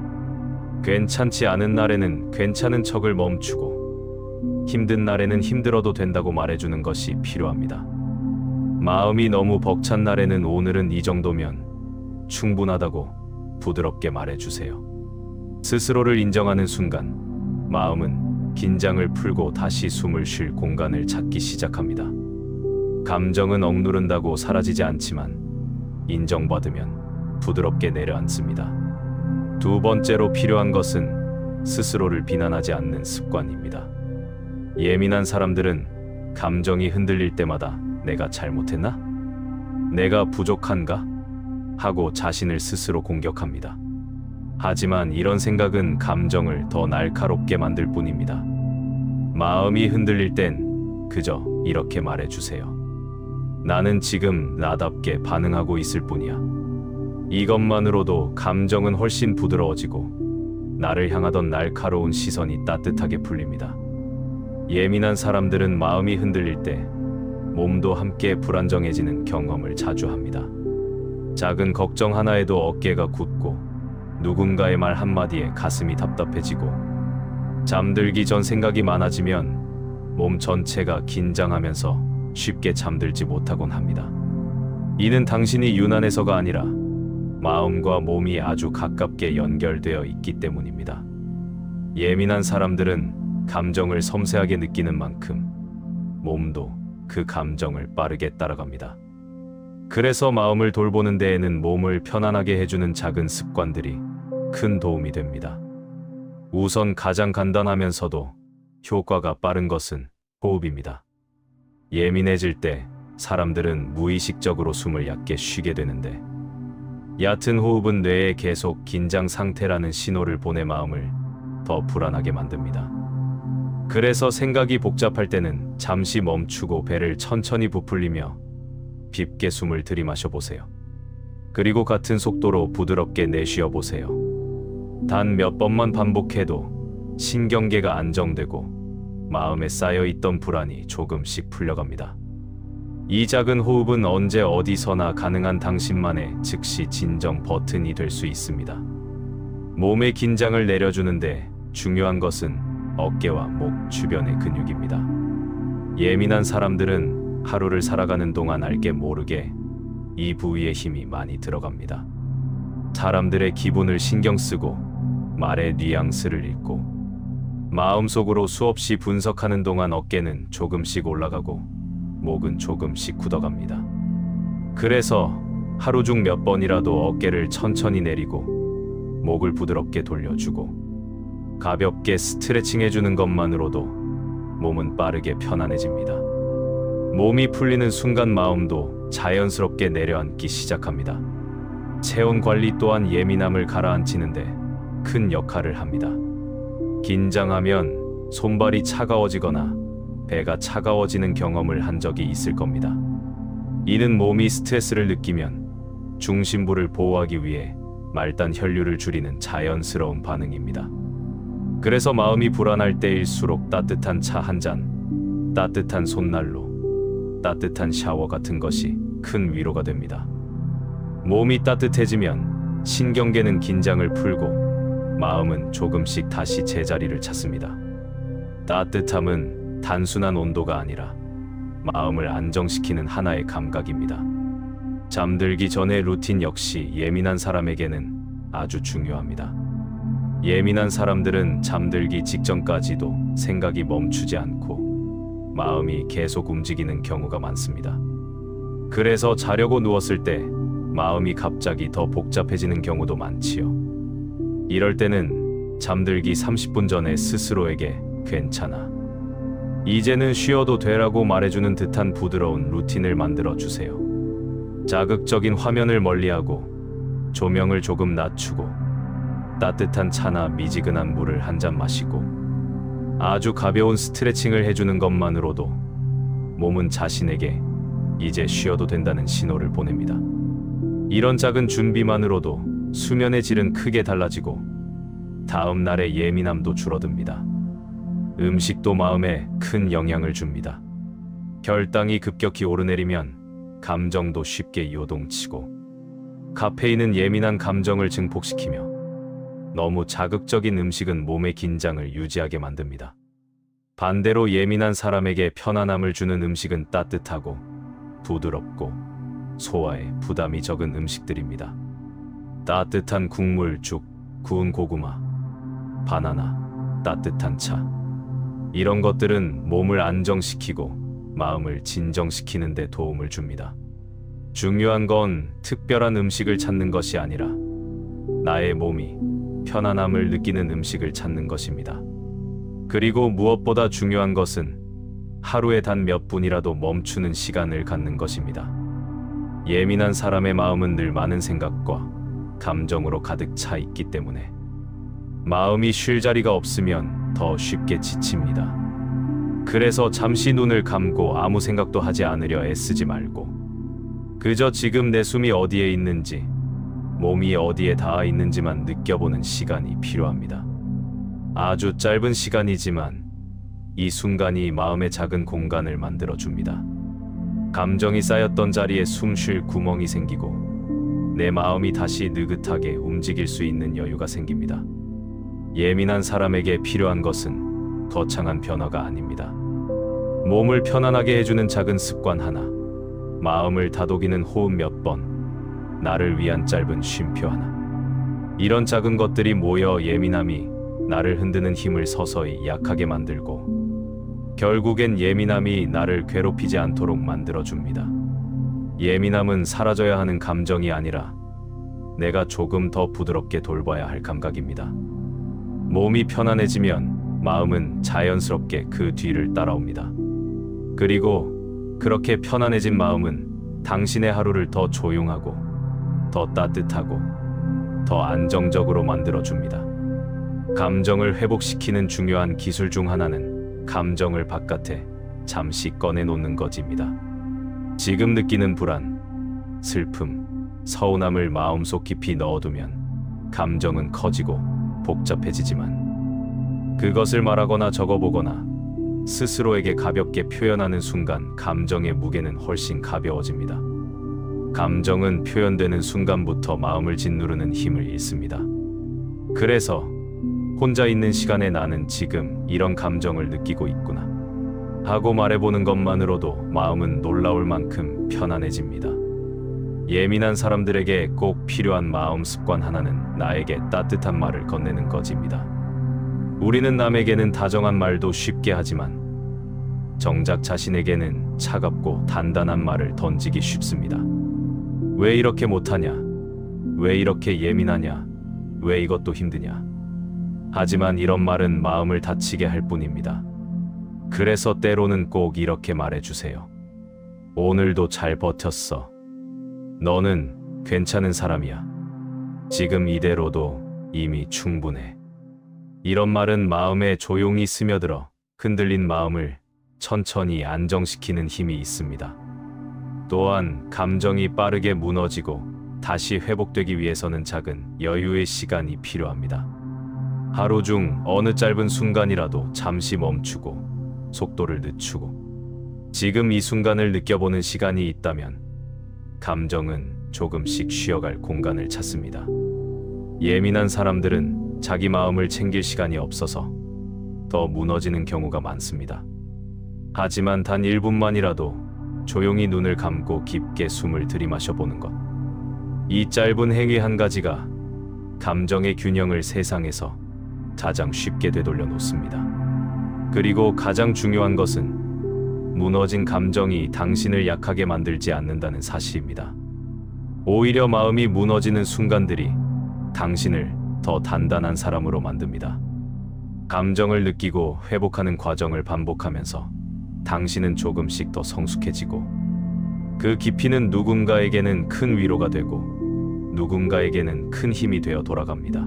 괜찮지 않은 날에는 괜찮은 척을 멈추고 힘든 날에는 힘들어도 된다고 말해주는 것이 필요합니다. 마음이 너무 벅찬 날에는 오늘은 이 정도면 충분하다고 부드럽게 말해주세요. 스스로를 인정하는 순간 마음은 긴장을 풀고 다시 숨을 쉴 공간을 찾기 시작합니다. 감정은 억누른다고 사라지지 않지만 인정받으면 부드럽게 내려앉습니다. 두 번째로 필요한 것은 스스로를 비난하지 않는 습관입니다. 예민한 사람들은 감정이 흔들릴 때마다 내가 잘못했나? 내가 부족한가? 하고 자신을 스스로 공격합니다. 하지만 이런 생각은 감정을 더 날카롭게 만들 뿐입니다. 마음이 흔들릴 땐 그저 이렇게 말해주세요. 나는 지금 나답게 반응하고 있을 뿐이야. 이것만으로도 감정은 훨씬 부드러워지고 나를 향하던 날카로운 시선이 따뜻하게 풀립니다. 예민한 사람들은 마음이 흔들릴 때 몸도 함께 불안정해지는 경험을 자주 합니다. 작은 걱정 하나에도 어깨가 굳고 누군가의 말 한마디에 가슴이 답답해지고 잠들기 전 생각이 많아지면 몸 전체가 긴장하면서 쉽게 잠들지 못하곤 합니다. 이는 당신이 유난해서가 아니라 마음과 몸이 아주 가깝게 연결되어 있기 때문입니다. 예민한 사람들은 감정을 섬세하게 느끼는 만큼 몸도 그 감정을 빠르게 따라갑니다. 그래서 마음을 돌보는 데에는 몸을 편안하게 해주는 작은 습관들이 큰 도움이 됩니다. 우선 가장 간단하면서도 효과가 빠른 것은 호흡입니다. 예민해질 때 사람들은 무의식적으로 숨을 얕게 쉬게 되는데 얕은 호흡은 뇌에 계속 긴장 상태라는 신호를 보내 마음을 더 불안하게 만듭니다. 그래서 생각이 복잡할 때는 잠시 멈추고 배를 천천히 부풀리며 깊게 숨을 들이마셔 보세요. 그리고 같은 속도로 부드럽게 내쉬어 보세요. 단 몇 번만 반복해도 신경계가 안정되고 마음에 쌓여있던 불안이 조금씩 풀려갑니다. 이 작은 호흡은 언제 어디서나 가능한 당신만의 즉시 진정 버튼이 될 수 있습니다. 몸의 긴장을 내려주는데 중요한 것은 어깨와 목 주변의 근육입니다. 예민한 사람들은 하루를 살아가는 동안 알게 모르게 이 부위에 힘이 많이 들어갑니다. 사람들의 기분을 신경 쓰고 말의 뉘앙스를 읽고 마음속으로 수없이 분석하는 동안 어깨는 조금씩 올라가고 목은 조금씩 굳어갑니다. 그래서 하루 중 몇 번이라도 어깨를 천천히 내리고 목을 부드럽게 돌려주고 가볍게 스트레칭해주는 것만으로도 몸은 빠르게 편안해집니다. 몸이 풀리는 순간 마음도 자연스럽게 내려앉기 시작합니다. 체온 관리 또한 예민함을 가라앉히는데 큰 역할을 합니다. 긴장하면 손발이 차가워지거나 배가 차가워지는 경험을 한 적이 있을 겁니다. 이는 몸이 스트레스를 느끼면 중심부를 보호하기 위해 말단 혈류를 줄이는 자연스러운 반응입니다. 그래서 마음이 불안할 때일수록 따뜻한 차 한 잔, 따뜻한 손난로, 따뜻한 샤워 같은 것이 큰 위로가 됩니다. 몸이 따뜻해지면 신경계는 긴장을 풀고 마음은 조금씩 다시 제자리를 찾습니다. 따뜻함은 단순한 온도가 아니라 마음을 안정시키는 하나의 감각입니다. 잠들기 전의 루틴 역시 예민한 사람에게는 아주 중요합니다. 예민한 사람들은 잠들기 직전까지도 생각이 멈추지 않고 마음이 계속 움직이는 경우가 많습니다. 그래서 자려고 누웠을 때 마음이 갑자기 더 복잡해지는 경우도 많지요. 이럴 때는 잠들기 30분 전에 스스로에게 괜찮아, 이제는 쉬어도 되라고 말해주는 듯한 부드러운 루틴을 만들어 주세요. 자극적인 화면을 멀리하고 조명을 조금 낮추고 따뜻한 차나 미지근한 물을 한 잔 마시고 아주 가벼운 스트레칭을 해주는 것만으로도 몸은 자신에게 이제 쉬어도 된다는 신호를 보냅니다. 이런 작은 준비만으로도 수면의 질은 크게 달라지고 다음 날의 예민함도 줄어듭니다. 음식도 마음에 큰 영향을 줍니다. 혈당이 급격히 오르내리면 감정도 쉽게 요동치고 카페인은 예민한 감정을 증폭시키며 너무 자극적인 음식은 몸의 긴장을 유지하게 만듭니다. 반대로 예민한 사람에게 편안함을 주는 음식은 따뜻하고 부드럽고 소화에 부담이 적은 음식들입니다. 따뜻한 국물, 죽, 구운 고구마, 바나나, 따뜻한 차. 이런 것들은 몸을 안정시키고 마음을 진정시키는 데 도움을 줍니다. 중요한 건 특별한 음식을 찾는 것이 아니라 나의 몸이 편안함을 느끼는 음식을 찾는 것입니다. 그리고 무엇보다 중요한 것은 하루에 단 몇 분이라도 멈추는 시간을 갖는 것입니다. 예민한 사람의 마음은 늘 많은 생각과 감정으로 가득 차 있기 때문에 마음이 쉴 자리가 없으면 더 쉽게 지칩니다. 그래서 잠시 눈을 감고 아무 생각도 하지 않으려 애쓰지 말고 그저 지금 내 숨이 어디에 있는지, 몸이 어디에 닿아 있는지만 느껴보는 시간이 필요합니다. 아주 짧은 시간이지만 이 순간이 마음의 작은 공간을 만들어줍니다. 감정이 쌓였던 자리에 숨 쉴 구멍이 생기고 내 마음이 다시 느긋하게 움직일 수 있는 여유가 생깁니다. 예민한 사람에게 필요한 것은 거창한 변화가 아닙니다. 몸을 편안하게 해주는 작은 습관 하나, 마음을 다독이는 호흡 몇 번, 나를 위한 짧은 쉼표 하나. 이런 작은 것들이 모여 예민함이 나를 흔드는 힘을 서서히 약하게 만들고 결국엔 예민함이 나를 괴롭히지 않도록 만들어줍니다. 예민함은 사라져야 하는 감정이 아니라 내가 조금 더 부드럽게 돌봐야 할 감각입니다. 몸이 편안해지면 마음은 자연스럽게 그 뒤를 따라옵니다. 그리고 그렇게 편안해진 마음은 당신의 하루를 더 조용하고 더 따뜻하고 더 안정적으로 만들어줍니다. 감정을 회복시키는 중요한 기술 중 하나는 감정을 바깥에 잠시 꺼내놓는 것입니다. 지금 느끼는 불안, 슬픔, 서운함을 마음속 깊이 넣어두면 감정은 커지고 복잡해지지만 그것을 말하거나 적어보거나 스스로에게 가볍게 표현하는 순간 감정의 무게는 훨씬 가벼워집니다. 감정은 표현되는 순간부터 마음을 짓누르는 힘을 잃습니다. 그래서 혼자 있는 시간에 나는 지금 이런 감정을 느끼고 있구나 하고 말해보는 것만으로도 마음은 놀라울 만큼 편안해집니다. 예민한 사람들에게 꼭 필요한 마음 습관 하나는 나에게 따뜻한 말을 건네는 것입니다. 우리는 남에게는 다정한 말도 쉽게 하지만 정작 자신에게는 차갑고 단단한 말을 던지기 쉽습니다. 왜 이렇게 못하냐? 왜 이렇게 예민하냐? 왜 이것도 힘드냐? 하지만 이런 말은 마음을 다치게 할 뿐입니다. 그래서 때로는 꼭 이렇게 말해주세요. 오늘도 잘 버텼어. 너는 괜찮은 사람이야. 지금 이대로도 이미 충분해. 이런 말은 마음에 조용히 스며들어 흔들린 마음을 천천히 안정시키는 힘이 있습니다. 또한 감정이 빠르게 무너지고 다시 회복되기 위해서는 작은 여유의 시간이 필요합니다. 하루 중 어느 짧은 순간이라도 잠시 멈추고 속도를 늦추고 지금 이 순간을 느껴보는 시간이 있다면 감정은 조금씩 쉬어갈 공간을 찾습니다. 예민한 사람들은 자기 마음을 챙길 시간이 없어서 더 무너지는 경우가 많습니다. 하지만 단 1분만이라도 조용히 눈을 감고 깊게 숨을 들이마셔 보는 것. 이 짧은 행위 한 가지가 감정의 균형을 세상에서 가장 쉽게 되돌려 놓습니다. 그리고 가장 중요한 것은 무너진 감정이 당신을 약하게 만들지 않는다는 사실입니다. 오히려 마음이 무너지는 순간들이 당신을 더 단단한 사람으로 만듭니다. 감정을 느끼고 회복하는 과정을 반복하면서 당신은 조금씩 더 성숙해지고 그 깊이는 누군가에게는 큰 위로가 되고 누군가에게는 큰 힘이 되어 돌아갑니다.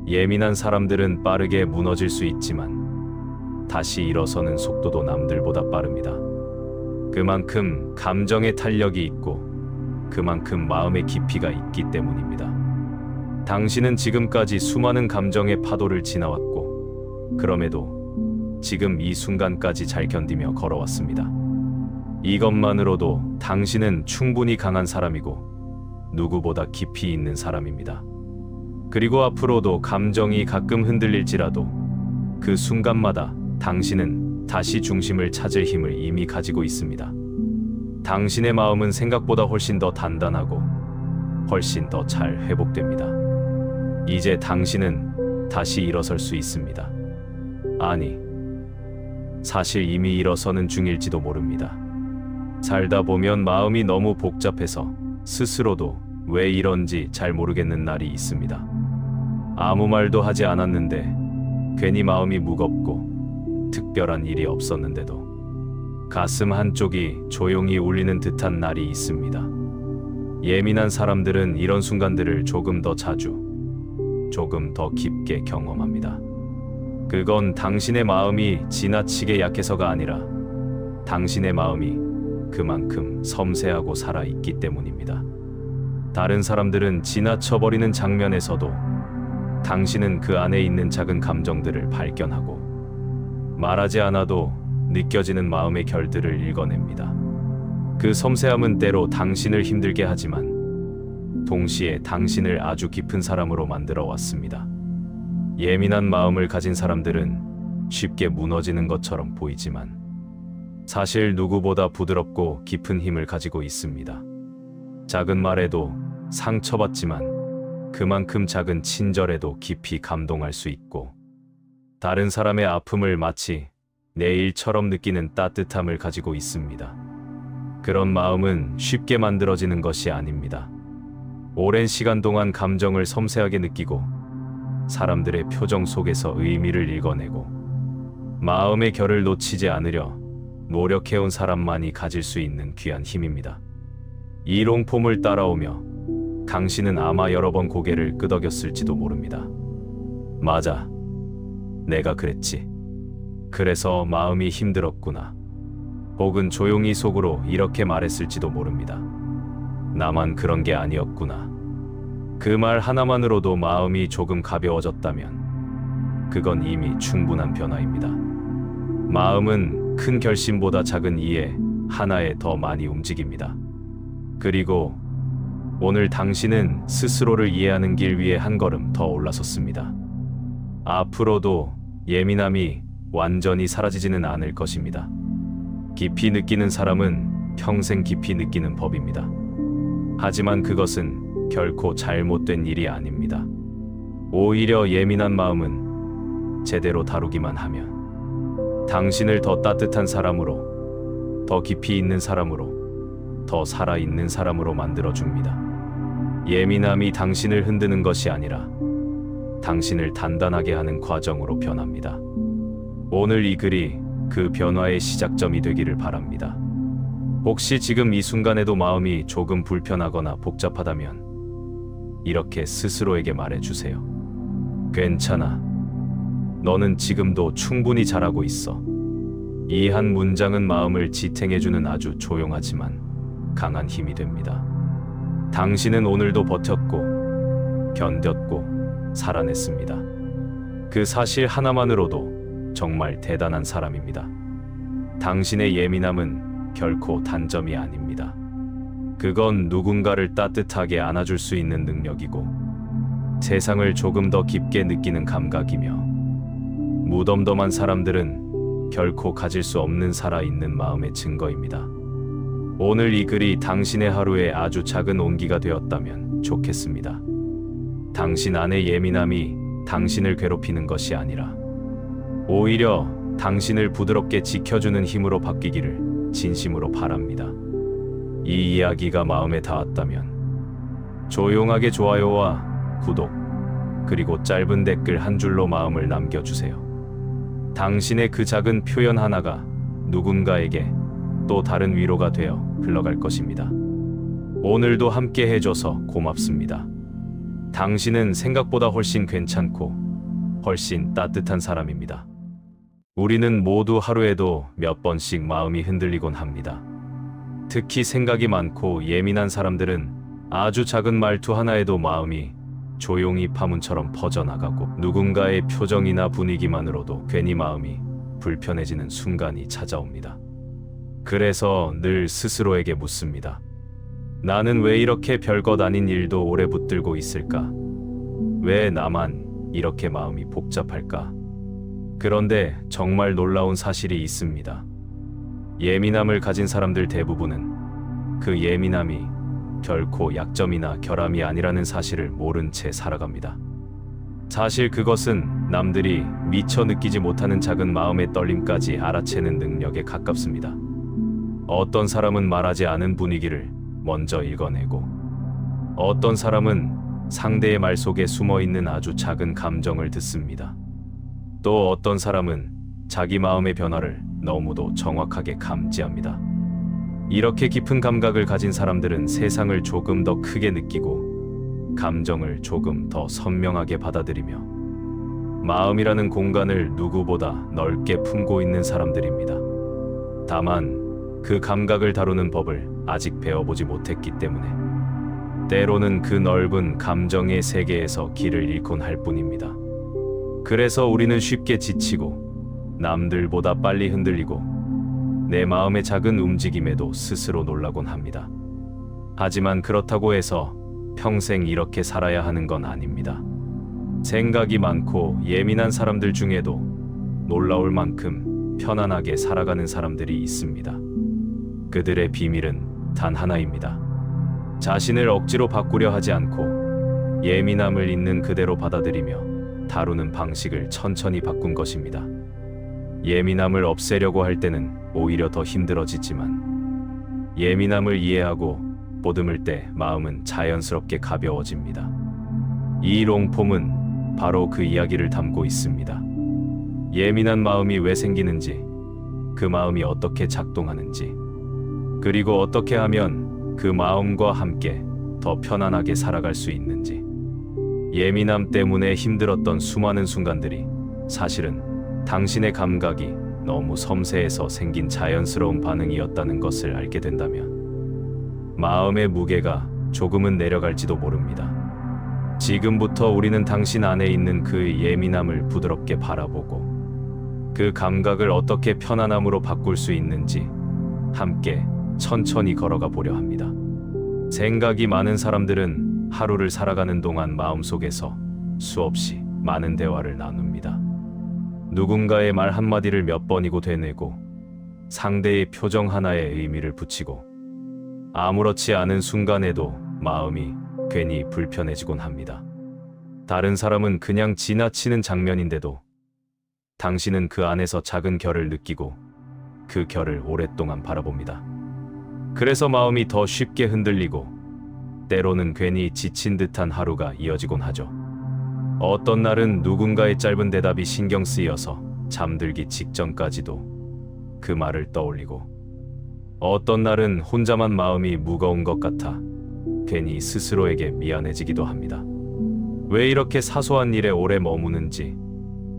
예민한 사람들은 빠르게 무너질 수 있지만 다시 일어서는 속도도 남들보다 빠릅니다. 그만큼 감정의 탄력이 있고 그만큼 마음의 깊이가 있기 때문입니다. 당신은 지금까지 수많은 감정의 파도를 지나왔고 그럼에도 지금 이 순간까지 잘 견디며 걸어왔습니다. 이것만으로도 당신은 충분히 강한 사람이고 누구보다 깊이 있는 사람입니다. 그리고 앞으로도 감정이 가끔 흔들릴지라도 그 순간마다 당신은 다시 중심을 찾을 힘을 이미 가지고 있습니다. 당신의 마음은 생각보다 훨씬 더 단단하고 훨씬 더 잘 회복됩니다. 이제 당신은 다시 일어설 수 있습니다. 아니, 사실 이미 일어서는 중일지도 모릅니다. 살다 보면 마음이 너무 복잡해서 스스로도 왜 이런지 잘 모르겠는 날이 있습니다. 아무 말도 하지 않았는데 괜히 마음이 무겁고 특별한 일이 없었는데도 가슴 한쪽이 조용히 울리는 듯한 날이 있습니다. 예민한 사람들은 이런 순간들을 조금 더 자주, 조금 더 깊게 경험합니다. 그건 당신의 마음이 지나치게 약해서가 아니라 당신의 마음이 그만큼 섬세하고 살아있기 때문입니다. 다른 사람들은 지나쳐버리는 장면에서도 당신은 그 안에 있는 작은 감정들을 발견하고 말하지 않아도 느껴지는 마음의 결들을 읽어냅니다. 그 섬세함은 때로 당신을 힘들게 하지만 동시에 당신을 아주 깊은 사람으로 만들어 왔습니다. 예민한 마음을 가진 사람들은 쉽게 무너지는 것처럼 보이지만 사실 누구보다 부드럽고 깊은 힘을 가지고 있습니다. 작은 말에도 상처받지만 그만큼 작은 친절에도 깊이 감동할 수 있고 다른 사람의 아픔을 마치 내 일처럼 느끼는 따뜻함을 가지고 있습니다. 그런 마음은 쉽게 만들어지는 것이 아닙니다. 오랜 시간 동안 감정을 섬세하게 느끼고 사람들의 표정 속에서 의미를 읽어내고 마음의 결을 놓치지 않으려 노력해온 사람만이 가질 수 있는 귀한 힘입니다. 이 롱폼을 따라오며 당신은 아마 여러 번 고개를 끄덕였을지도 모릅니다. 맞아, 내가 그랬지. 그래서 마음이 힘들었구나. 혹은 조용히 속으로 이렇게 말했을지도 모릅니다. 나만 그런 게 아니었구나. 그 말 하나만으로도 마음이 조금 가벼워졌다면 그건 이미 충분한 변화입니다. 마음은 큰 결심보다 작은 이해 하나에 더 많이 움직입니다. 그리고 오늘 당신은 스스로를 이해하는 길 위에 한 걸음 더 올라섰습니다. 앞으로도 예민함이 완전히 사라지지는 않을 것입니다. 깊이 느끼는 사람은 평생 깊이 느끼는 법입니다. 하지만 그것은 결코 잘못된 일이 아닙니다. 오히려 예민한 마음은 제대로 다루기만 하면 당신을 더 따뜻한 사람으로, 더 깊이 있는 사람으로, 더 살아있는 사람으로 만들어줍니다. 예민함이 당신을 흔드는 것이 아니라 당신을 단단하게 하는 과정으로 변합니다. 오늘 이 글이 그 변화의 시작점이 되기를 바랍니다. 혹시 지금 이 순간에도 마음이 조금 불편하거나 복잡하다면 이렇게 스스로에게 말해주세요. 괜찮아. 너는 지금도 충분히 잘하고 있어. 이 한 문장은 마음을 지탱해주는 아주 조용하지만 강한 힘이 됩니다. 당신은 오늘도 버텼고 견뎠고 살아냈습니다. 그 사실 하나만으로도 정말 대단한 사람입니다. 당신의 예민함은 결코 단점이 아닙니다. 그건 누군가를 따뜻하게 안아줄 수 있는 능력이고 세상을 조금 더 깊게 느끼는 감각이며 무덤덤한 사람들은 결코 가질 수 없는 살아있는 마음의 증거입니다. 오늘 이 글이 당신의 하루에 아주 작은 온기가 되었다면 좋겠습니다. 당신 안의 예민함이 당신을 괴롭히는 것이 아니라 오히려 당신을 부드럽게 지켜주는 힘으로 바뀌기를 진심으로 바랍니다. 이 이야기가 마음에 닿았다면 조용하게 좋아요와 구독 그리고 짧은 댓글 한 줄로 마음을 남겨주세요. 당신의 그 작은 표현 하나가 누군가에게 또 다른 위로가 되어 흘러갈 것입니다. 오늘도 함께 해줘서 고맙습니다. 당신은 생각보다 훨씬 괜찮고 훨씬 따뜻한 사람입니다. 우리는 모두 하루에도 몇 번씩 마음이 흔들리곤 합니다. 특히 생각이 많고 예민한 사람들은 아주 작은 말투 하나에도 마음이 조용히 파문처럼 퍼져나가고 누군가의 표정이나 분위기만으로도 괜히 마음이 불편해지는 순간이 찾아옵니다. 그래서 늘 스스로에게 묻습니다. 나는 왜 이렇게 별것 아닌 일도 오래 붙들고 있을까? 왜 나만 이렇게 마음이 복잡할까? 그런데 정말 놀라운 사실이 있습니다. 예민함을 가진 사람들 대부분은 그 예민함이 결코 약점이나 결함이 아니라는 사실을 모른 채 살아갑니다. 사실 그것은 남들이 미처 느끼지 못하는 작은 마음의 떨림까지 알아채는 능력에 가깝습니다. 어떤 사람은 말하지 않은 분위기를 먼저 읽어내고, 어떤 사람은 상대의 말 속에 숨어 있는 아주 작은 감정을 듣습니다. 또 어떤 사람은 자기 마음의 변화를 너무도 정확하게 감지합니다. 이렇게 깊은 감각을 가진 사람들은 세상을 조금 더 크게 느끼고 감정을 조금 더 선명하게 받아들이며 마음이라는 공간을 누구보다 넓게 품고 있는 사람들입니다. 다만 그 감각을 다루는 법을 아직 배워보지 못했기 때문에 때로는 그 넓은 감정의 세계에서 길을 잃곤 할 뿐입니다. 그래서 우리는 쉽게 지치고 남들보다 빨리 흔들리고 내 마음의 작은 움직임에도 스스로 놀라곤 합니다. 하지만 그렇다고 해서 평생 이렇게 살아야 하는 건 아닙니다. 생각이 많고 예민한 사람들 중에도 놀라울 만큼 편안하게 살아가는 사람들이 있습니다. 그들의 비밀은 단 하나입니다. 자신을 억지로 바꾸려 하지 않고 예민함을 있는 그대로 받아들이며 다루는 방식을 천천히 바꾼 것입니다. 예민함을 없애려고 할 때는 오히려 더 힘들어지지만 예민함을 이해하고 보듬을 때 마음은 자연스럽게 가벼워집니다. 이 롱폼은 바로 그 이야기를 담고 있습니다. 예민한 마음이 왜 생기는지, 그 마음이 어떻게 작동하는지, 그리고 어떻게 하면 그 마음과 함께 더 편안하게 살아갈 수 있는지. 예민함 때문에 힘들었던 수많은 순간들이 사실은 당신의 감각이 너무 섬세해서 생긴 자연스러운 반응이었다는 것을 알게 된다면 마음의 무게가 조금은 내려갈지도 모릅니다. 지금부터 우리는 당신 안에 있는 그 예민함을 부드럽게 바라보고 그 감각을 어떻게 편안함으로 바꿀 수 있는지 함께 천천히 걸어가 보려 합니다. 생각이 많은 사람들은 하루를 살아가는 동안 마음속에서 수없이 많은 대화를 나눕니다. 누군가의 말 한마디를 몇 번이고 되뇌고 상대의 표정 하나에 의미를 붙이고 아무렇지 않은 순간에도 마음이 괜히 불편해지곤 합니다. 다른 사람은 그냥 지나치는 장면인데도 당신은 그 안에서 작은 결을 느끼고 그 결을 오랫동안 바라봅니다. 그래서 마음이 더 쉽게 흔들리고 때로는 괜히 지친 듯한 하루가 이어지곤 하죠. 어떤 날은 누군가의 짧은 대답이 신경 쓰여서 잠들기 직전까지도 그 말을 떠올리고, 어떤 날은 혼자만 마음이 무거운 것 같아 괜히 스스로에게 미안해지기도 합니다. 왜 이렇게 사소한 일에 오래 머무는지,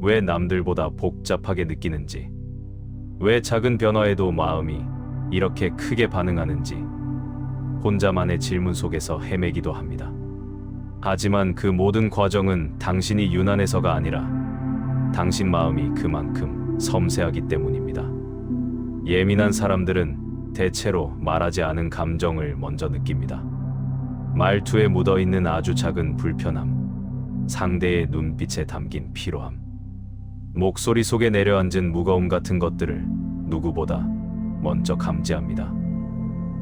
왜 남들보다 복잡하게 느끼는지, 왜 작은 변화에도 마음이 이렇게 크게 반응하는지 혼자만의 질문 속에서 헤매기도 합니다. 하지만 그 모든 과정은 당신이 유난해서가 아니라 당신 마음이 그만큼 섬세하기 때문입니다. 예민한 사람들은 대체로 말하지 않은 감정을 먼저 느낍니다. 말투에 묻어있는 아주 작은 불편함, 상대의 눈빛에 담긴 피로함, 목소리 속에 내려앉은 무거움 같은 것들을 누구보다 먼저 감지합니다.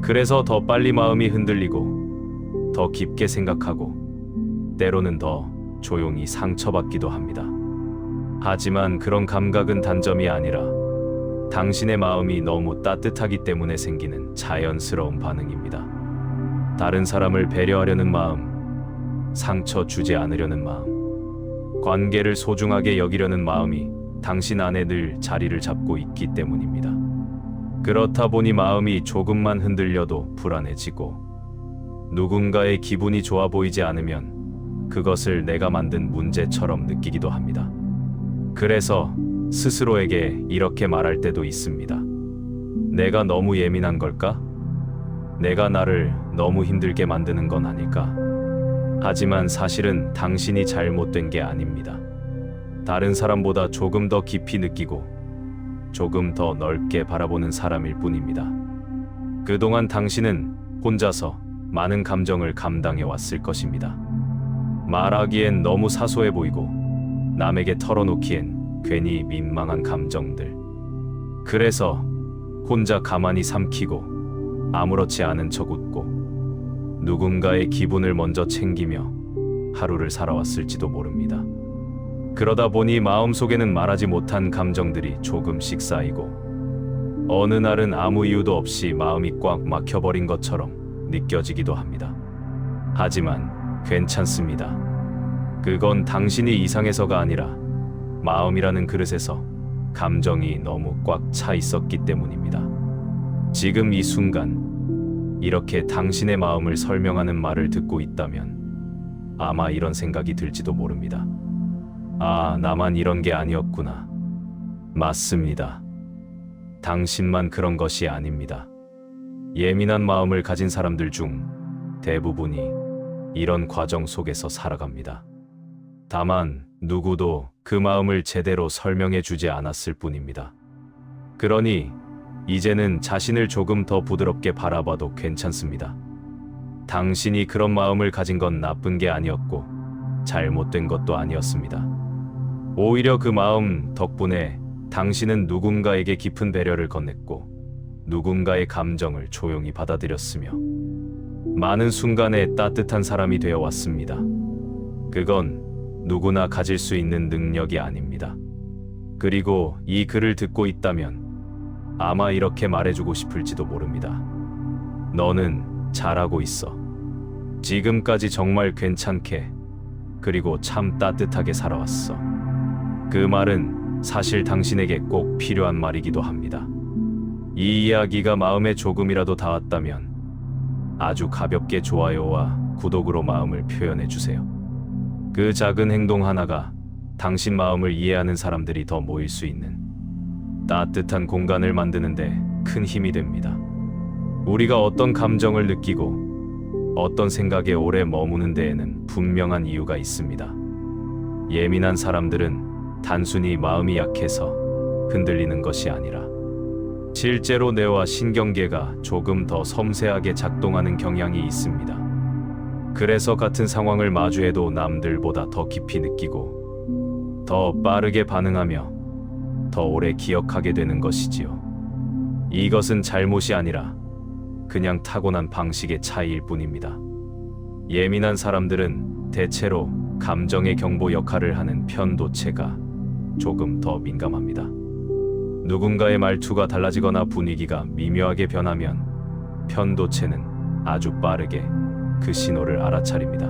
그래서 더 빨리 마음이 흔들리고 더 깊게 생각하고 때로는 더 조용히 상처받기도 합니다. 하지만 그런 감각은 단점이 아니라 당신의 마음이 너무 따뜻하기 때문에 생기는 자연스러운 반응입니다. 다른 사람을 배려하려는 마음, 상처 주지 않으려는 마음, 관계를 소중하게 여기려는 마음이 당신 안에 늘 자리를 잡고 있기 때문입니다. 그렇다 보니 마음이 조금만 흔들려도 불안해지고 누군가의 기분이 좋아 보이지 않으면 그것을 내가 만든 문제처럼 느끼기도 합니다. 그래서 스스로에게 이렇게 말할 때도 있습니다. 내가 너무 예민한 걸까? 내가 나를 너무 힘들게 만드는 건 아닐까? 하지만 사실은 당신이 잘못된 게 아닙니다. 다른 사람보다 조금 더 깊이 느끼고 조금 더 넓게 바라보는 사람일 뿐입니다. 그동안 당신은 혼자서 많은 감정을 감당해 왔을 것입니다. 말하기엔 너무 사소해 보이고 남에게 털어놓기엔 괜히 민망한 감정들. 그래서 혼자 가만히 삼키고 아무렇지 않은 척 웃고 누군가의 기분을 먼저 챙기며 하루를 살아왔을지도 모릅니다. 그러다 보니 마음속에는 말하지 못한 감정들이 조금씩 쌓이고 어느 날은 아무 이유도 없이 마음이 꽉 막혀버린 것처럼 느껴지기도 합니다. 하지만 괜찮습니다. 그건 당신이 이상해서가 아니라 마음이라는 그릇에서 감정이 너무 꽉 차 있었기 때문입니다. 지금 이 순간 이렇게 당신의 마음을 설명하는 말을 듣고 있다면 아마 이런 생각이 들지도 모릅니다. 아, 나만 이런 게 아니었구나. 맞습니다. 당신만 그런 것이 아닙니다. 예민한 마음을 가진 사람들 중 대부분이 이런 과정 속에서 살아갑니다. 다만 누구도 그 마음을 제대로 설명해 주지 않았을 뿐입니다. 그러니 이제는 자신을 조금 더 부드럽게 바라봐도 괜찮습니다. 당신이 그런 마음을 가진 건 나쁜 게 아니었고 잘못된 것도 아니었습니다. 오히려 그 마음 덕분에 당신은 누군가에게 깊은 배려를 건넸고 누군가의 감정을 조용히 받아들였으며 많은 순간에 따뜻한 사람이 되어 왔습니다. 그건 누구나 가질 수 있는 능력이 아닙니다. 그리고 이 글을 듣고 있다면 아마 이렇게 말해주고 싶을지도 모릅니다. 너는 잘하고 있어. 지금까지 정말 괜찮게 그리고 참 따뜻하게 살아왔어. 그 말은 사실 당신에게 꼭 필요한 말이기도 합니다. 이 이야기가 마음에 조금이라도 닿았다면 아주 가볍게 좋아요와 구독으로 마음을 표현해 주세요. 그 작은 행동 하나가 당신 마음을 이해하는 사람들이 더 모일 수 있는 따뜻한 공간을 만드는데 큰 힘이 됩니다. 우리가 어떤 감정을 느끼고 어떤 생각에 오래 머무는 데에는 분명한 이유가 있습니다. 예민한 사람들은 단순히 마음이 약해서 흔들리는 것이 아니라 실제로 뇌와 신경계가 조금 더 섬세하게 작동하는 경향이 있습니다. 그래서 같은 상황을 마주해도 남들보다 더 깊이 느끼고 더 빠르게 반응하며 더 오래 기억하게 되는 것이지요. 이것은 잘못이 아니라 그냥 타고난 방식의 차이일 뿐입니다. 예민한 사람들은 대체로 감정의 경보 역할을 하는 편도체가 조금 더 민감합니다. 누군가의 말투가 달라지거나 분위기가 미묘하게 변하면 편도체는 아주 빠르게 그 신호를 알아차립니다.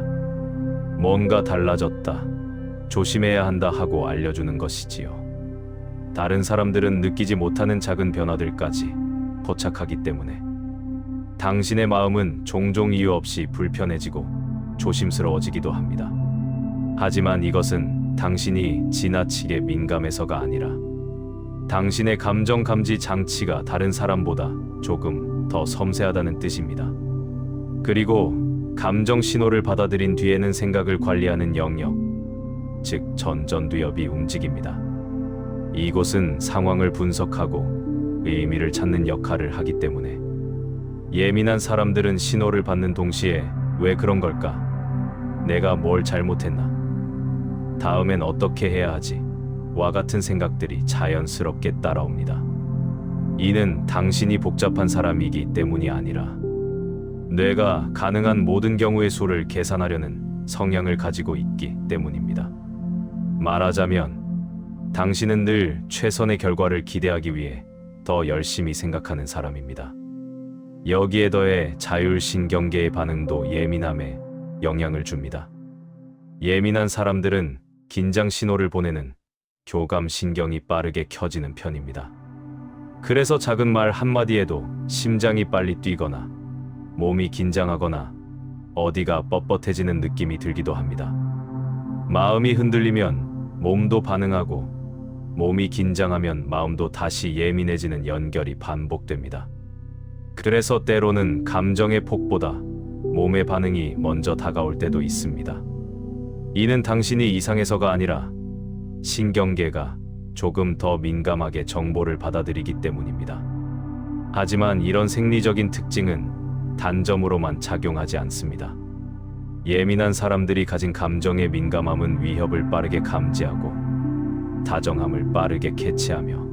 뭔가 달라졌다, 조심해야 한다 하고 알려주는 것이지요. 다른 사람들은 느끼지 못하는 작은 변화들까지 포착하기 때문에 당신의 마음은 종종 이유 없이 불편해지고 조심스러워지기도 합니다. 하지만 이것은 당신이 지나치게 민감해서가 아니라 당신의 감정 감지 장치가 다른 사람보다 조금 더 섬세하다는 뜻입니다. 그리고 감정 신호를 받아들인 뒤에는 생각을 관리하는 영역, 즉 전전두엽이 움직입니다. 이곳은 상황을 분석하고 의미를 찾는 역할을 하기 때문에 예민한 사람들은 신호를 받는 동시에 왜 그런 걸까? 내가 뭘 잘못했나? 다음엔 어떻게 해야 하지? 와 같은 생각들이 자연스럽게 따라옵니다. 이는 당신이 복잡한 사람이기 때문이 아니라 뇌가 가능한 모든 경우의 수를 계산하려는 성향을 가지고 있기 때문입니다. 말하자면 당신은 늘 최선의 결과를 기대하기 위해 더 열심히 생각하는 사람입니다. 여기에 더해 자율신경계의 반응도 예민함에 영향을 줍니다. 예민한 사람들은 긴장 신호를 보내는 교감신경이 빠르게 켜지는 편입니다. 그래서 작은 말 한마디에도 심장이 빨리 뛰거나 몸이 긴장하거나 어디가 뻣뻣해지는 느낌이 들기도 합니다. 마음이 흔들리면 몸도 반응하고 몸이 긴장하면 마음도 다시 예민해지는 연결이 반복됩니다. 그래서 때로는 감정의 폭보다 몸의 반응이 먼저 다가올 때도 있습니다. 이는 당신이 이상해서가 아니라 신경계가 조금 더 민감하게 정보를 받아들이기 때문입니다. 하지만 이런 생리적인 특징은 단점으로만 작용하지 않습니다. 예민한 사람들이 가진 감정의 민감함은 위협을 빠르게 감지하고 다정함을 빠르게 캐치하며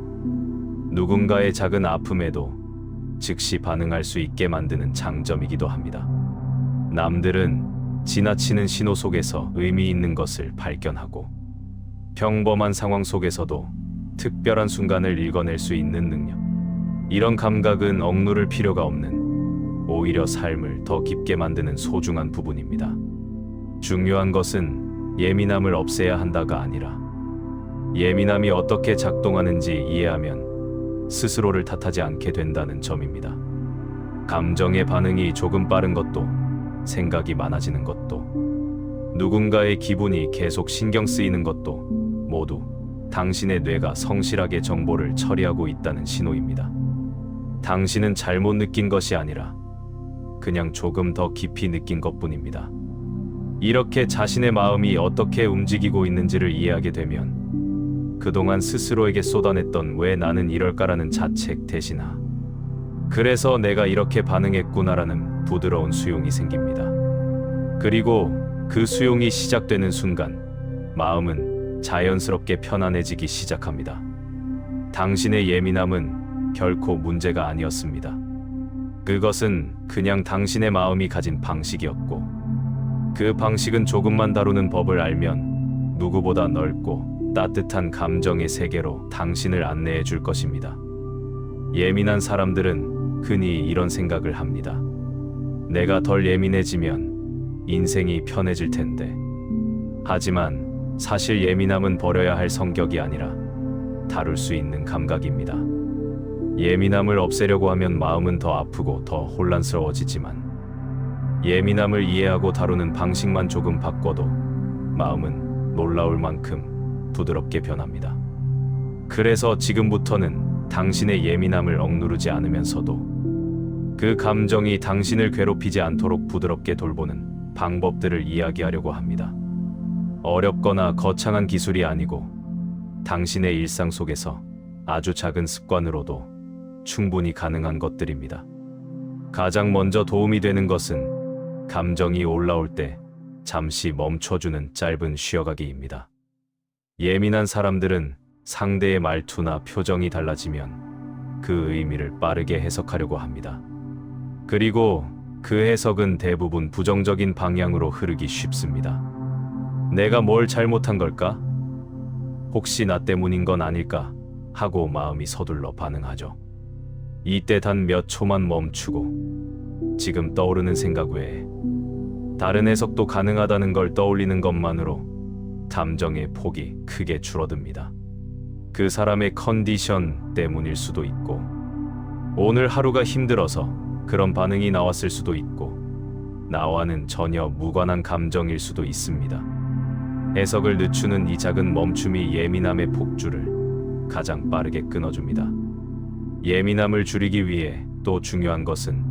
누군가의 작은 아픔에도 즉시 반응할 수 있게 만드는 장점이기도 합니다. 남들은 지나치는 신호 속에서 의미 있는 것을 발견하고 평범한 상황 속에서도 특별한 순간을 읽어낼 수 있는 능력. 이런 감각은 억누를 필요가 없는, 오히려 삶을 더 깊게 만드는 소중한 부분입니다. 중요한 것은 예민함을 없애야 한다가 아니라 예민함이 어떻게 작동하는지 이해하면 스스로를 탓하지 않게 된다는 점입니다. 감정의 반응이 조금 빠른 것도, 생각이 많아지는 것도, 누군가의 기분이 계속 신경 쓰이는 것도 모두 당신의 뇌가 성실하게 정보를 처리하고 있다는 신호입니다. 당신은 잘못 느낀 것이 아니라 그냥 조금 더 깊이 느낀 것뿐입니다. 이렇게 자신의 마음이 어떻게 움직이고 있는지를 이해하게 되면 그동안 스스로에게 쏟아냈던 왜 나는 이럴까라는 자책 대신하 그래서 내가 이렇게 반응했구나라는 부드러운 수용이 생깁니다. 그리고 그 수용이 시작되는 순간 마음은 자연스럽게 편안해지기 시작합니다. 당신의 예민함은 결코 문제가 아니었습니다. 그것은 그냥 당신의 마음이 가진 방식이었고 그 방식은 조금만 다루는 법을 알면 누구보다 넓고 따뜻한 감정의 세계로 당신을 안내해 줄 것입니다. 예민한 사람들은 흔히 이런 생각을 합니다. 내가 덜 예민해지면 인생이 편해질 텐데. 하지만 사실 예민함은 버려야 할 성격이 아니라 다룰 수 있는 감각입니다. 예민함을 없애려고 하면 마음은 더 아프고 더 혼란스러워지지만 예민함을 이해하고 다루는 방식만 조금 바꿔도 마음은 놀라울 만큼 부드럽게 변합니다. 그래서 지금부터는 당신의 예민함을 억누르지 않으면서도 그 감정이 당신을 괴롭히지 않도록 부드럽게 돌보는 방법들을 이야기하려고 합니다. 어렵거나 거창한 기술이 아니고 당신의 일상 속에서 아주 작은 습관으로도 충분히 가능한 것들입니다. 가장 먼저 도움이 되는 것은 감정이 올라올 때 잠시 멈춰주는 짧은 쉬어가기입니다. 예민한 사람들은 상대의 말투나 표정이 달라지면 그 의미를 빠르게 해석하려고 합니다. 그리고 그 해석은 대부분 부정적인 방향으로 흐르기 쉽습니다. 내가 뭘 잘못한 걸까? 혹시 나 때문인 건 아닐까? 하고 마음이 서둘러 반응하죠. 이때 단 몇 초만 멈추고 지금 떠오르는 생각 외에 다른 해석도 가능하다는 걸 떠올리는 것만으로 감정의 폭이 크게 줄어듭니다. 그 사람의 컨디션 때문일 수도 있고 오늘 하루가 힘들어서 그런 반응이 나왔을 수도 있고 나와는 전혀 무관한 감정일 수도 있습니다. 해석을 늦추는 이 작은 멈춤이 예민함의 폭주를 가장 빠르게 끊어줍니다. 예민함을 줄이기 위해 또 중요한 것은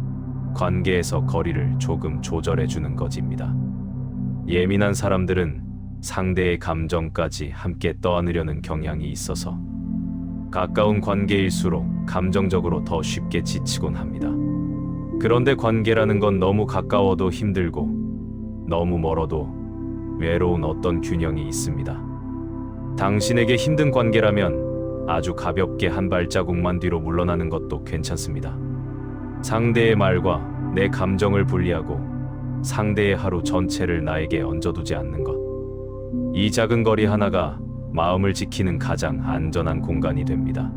관계에서 거리를 조금 조절해주는 것입니다. 예민한 사람들은 상대의 감정까지 함께 떠안으려는 경향이 있어서 가까운 관계일수록 감정적으로 더 쉽게 지치곤 합니다. 그런데 관계라는 건 너무 가까워도 힘들고 너무 멀어도 외로운 어떤 균형이 있습니다. 당신에게 힘든 관계라면 아주 가볍게 한 발자국만 뒤로 물러나는 것도 괜찮습니다. 상대의 말과 내 감정을 분리하고 상대의 하루 전체를 나에게 얹어두지 않는 것. 이 작은 거리 하나가 마음을 지키는 가장 안전한 공간이 됩니다.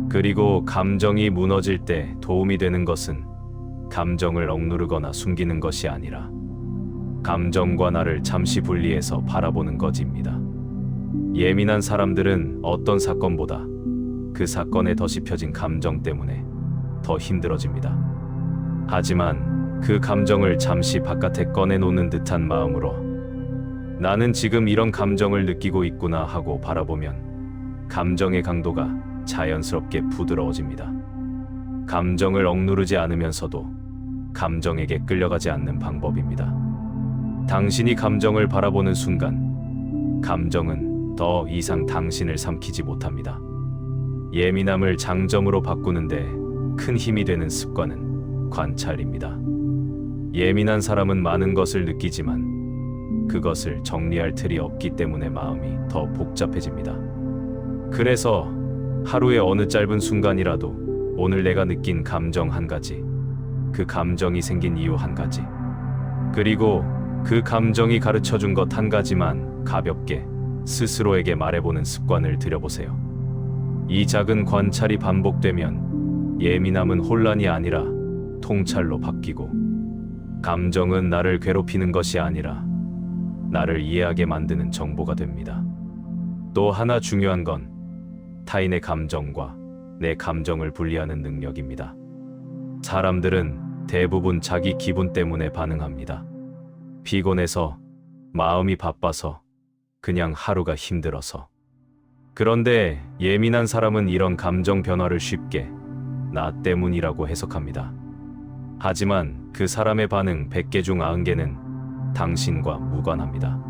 그리고 감정이 무너질 때 도움이 되는 것은 감정을 억누르거나 숨기는 것이 아니라 감정과 나를 잠시 분리해서 바라보는 것입니다. 예민한 사람들은 어떤 사건보다 그 사건에 더 씹혀진 감정 때문에 더 힘들어집니다. 하지만 그 감정을 잠시 바깥에 꺼내놓는 듯한 마음으로 나는 지금 이런 감정을 느끼고 있구나 하고 바라보면 감정의 강도가 자연스럽게 부드러워집니다. 감정을 억누르지 않으면서도 감정에게 끌려가지 않는 방법입니다. 당신이 감정을 바라보는 순간 감정은 더 이상 당신을 삼키지 못합니다. 예민함을 장점으로 바꾸는데 큰 힘이 되는 습관은 관찰입니다. 예민한 사람은 많은 것을 느끼지만 그것을 정리할 틀이 없기 때문에 마음이 더 복잡해집니다. 그래서 하루의 어느 짧은 순간이라도 오늘 내가 느낀 감정 한 가지, 그 감정이 생긴 이유 한 가지, 그리고 그 감정이 가르쳐 준 것 한 가지만 가볍게 스스로에게 말해보는 습관을 들여보세요. 이 작은 관찰이 반복되면 예민함은 혼란이 아니라 통찰로 바뀌고, 감정은 나를 괴롭히는 것이 아니라 나를 이해하게 만드는 정보가 됩니다. 또 하나 중요한 건 타인의 감정과 내 감정을 분리하는 능력입니다. 사람들은 대부분 자기 기분 때문에 반응합니다. 피곤해서, 마음이 바빠서, 그냥 하루가 힘들어서. 그런데 예민한 사람은 이런 감정 변화를 쉽게 나 때문이라고 해석합니다. 하지만 그 사람의 반응 100개 중 90개는 당신과 무관합니다.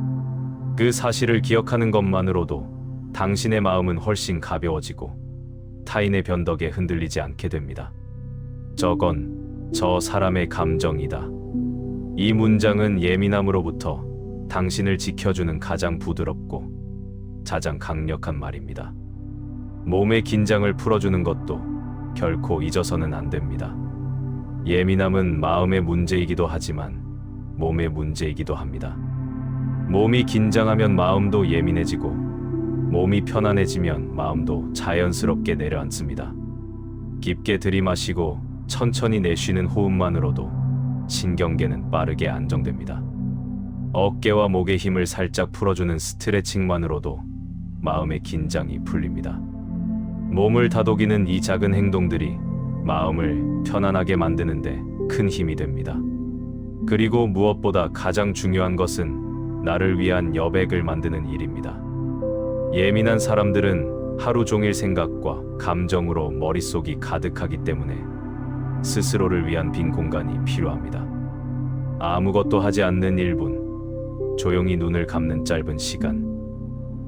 그 사실을 기억하는 것만으로도 당신의 마음은 훨씬 가벼워지고 타인의 변덕에 흔들리지 않게 됩니다. 저건 저 사람의 감정이다. 이 문장은 예민함으로부터 당신을 지켜주는 가장 부드럽고 가장 강력한 말입니다. 몸의 긴장을 풀어주는 것도 결코 잊어서는 안 됩니다. 예민함은 마음의 문제이기도 하지만 몸의 문제이기도 합니다. 몸이 긴장하면 마음도 예민해지고, 몸이 편안해지면 마음도 자연스럽게 내려앉습니다. 깊게 들이마시고 천천히 내쉬는 호흡만으로도 신경계는 빠르게 안정됩니다. 어깨와 목의 힘을 살짝 풀어주는 스트레칭만으로도 마음의 긴장이 풀립니다. 몸을 다독이는 이 작은 행동들이 마음을 편안하게 만드는데 큰 힘이 됩니다. 그리고 무엇보다 가장 중요한 것은 나를 위한 여백을 만드는 일입니다. 예민한 사람들은 하루 종일 생각과 감정으로 머릿속이 가득하기 때문에 스스로를 위한 빈 공간이 필요합니다. 아무것도 하지 않는 1분, 조용히 눈을 감는 짧은 시간,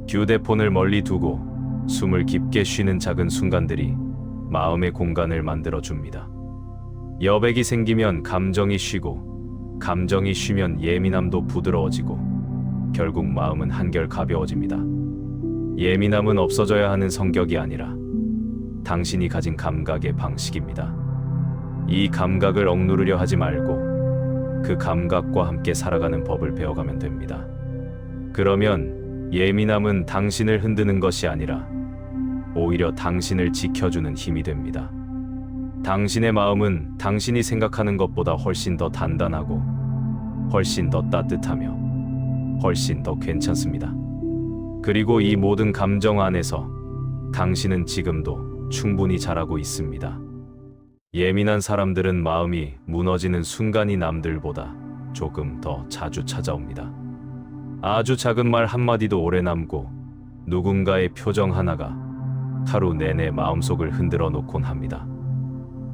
휴대폰을 멀리 두고 숨을 깊게 쉬는 작은 순간들이 마음의 공간을 만들어줍니다. 여백이 생기면 감정이 쉬고, 감정이 쉬면 예민함도 부드러워지고, 결국 마음은 한결 가벼워집니다. 예민함은 없어져야 하는 성격이 아니라 당신이 가진 감각의 방식입니다. 이 감각을 억누르려 하지 말고 그 감각과 함께 살아가는 법을 배워가면 됩니다. 그러면 예민함은 당신을 흔드는 것이 아니라 오히려 당신을 지켜주는 힘이 됩니다. 당신의 마음은 당신이 생각하는 것보다 훨씬 더 단단하고, 훨씬 더 따뜻하며, 훨씬 더 괜찮습니다. 그리고 이 모든 감정 안에서 당신은 지금도 충분히 잘하고 있습니다. 예민한 사람들은 마음이 무너지는 순간이 남들보다 조금 더 자주 찾아옵니다. 아주 작은 말 한마디도 오래 남고, 누군가의 표정 하나가 하루 내내 마음속을 흔들어 놓곤 합니다.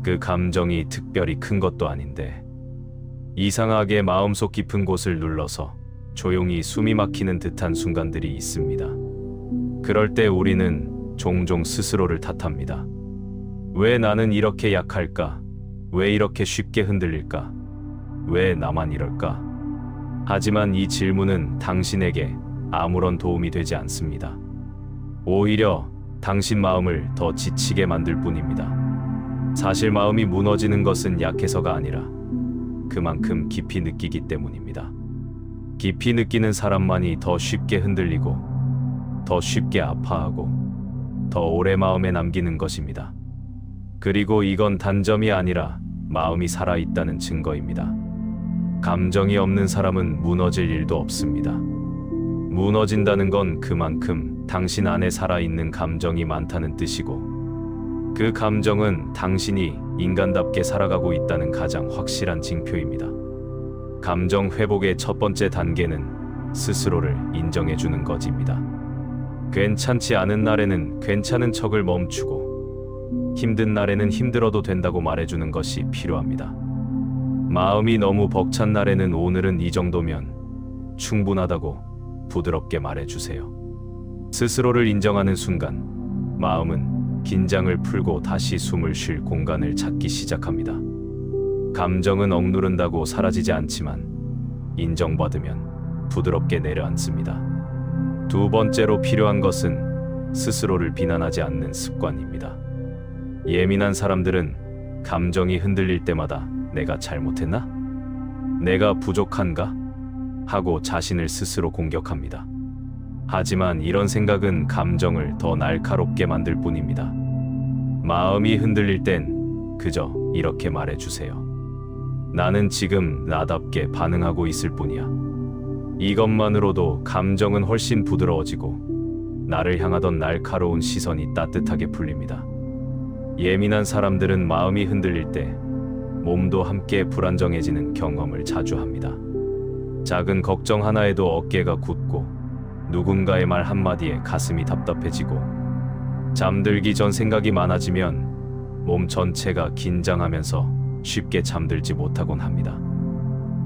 그 감정이 특별히 큰 것도 아닌데 이상하게 마음속 깊은 곳을 눌러서 조용히 숨이 막히는 듯한 순간들이 있습니다. 그럴 때 우리는 종종 스스로를 탓합니다. 왜 나는 이렇게 약할까? 왜 이렇게 쉽게 흔들릴까? 왜 나만 이럴까? 하지만 이 질문은 당신에게 아무런 도움이 되지 않습니다. 오히려 당신 마음을 더 지치게 만들 뿐입니다. 사실 마음이 무너지는 것은 약해서가 아니라 그만큼 깊이 느끼기 때문입니다. 깊이 느끼는 사람만이 더 쉽게 흔들리고, 더 쉽게 아파하고, 더 오래 마음에 남기는 것입니다. 그리고 이건 단점이 아니라 마음이 살아있다는 증거입니다. 감정이 없는 사람은 무너질 일도 없습니다. 무너진다는 건 그만큼 당신 안에 살아있는 감정이 많다는 뜻이고, 그 감정은 당신이 인간답게 살아가고 있다는 가장 확실한 징표입니다. 감정 회복의 첫 번째 단계는 스스로를 인정해주는 것입니다. 괜찮지 않은 날에는 괜찮은 척을 멈추고, 힘든 날에는 힘들어도 된다고 말해주는 것이 필요합니다. 마음이 너무 벅찬 날에는 오늘은 이 정도면 충분하다고 부드럽게 말해주세요. 스스로를 인정하는 순간 마음은 긴장을 풀고 다시 숨을 쉴 공간을 찾기 시작합니다. 감정은 억누른다고 사라지지 않지만 인정받으면 부드럽게 내려앉습니다. 두 번째로 필요한 것은 스스로를 비난하지 않는 습관입니다. 예민한 사람들은 감정이 흔들릴 때마다 내가 잘못했나? 내가 부족한가? 하고 자신을 스스로 공격합니다. 하지만 이런 생각은 감정을 더 날카롭게 만들 뿐입니다. 마음이 흔들릴 땐 그저 이렇게 말해주세요. 나는 지금 나답게 반응하고 있을 뿐이야. 이것만으로도 감정은 훨씬 부드러워지고 나를 향하던 날카로운 시선이 따뜻하게 풀립니다. 예민한 사람들은 마음이 흔들릴 때 몸도 함께 불안정해지는 경험을 자주 합니다. 작은 걱정 하나에도 어깨가 굳고 누군가의 말 한마디에 가슴이 답답해지고 잠들기 전 생각이 많아지면 몸 전체가 긴장하면서 쉽게 잠들지 못하곤 합니다.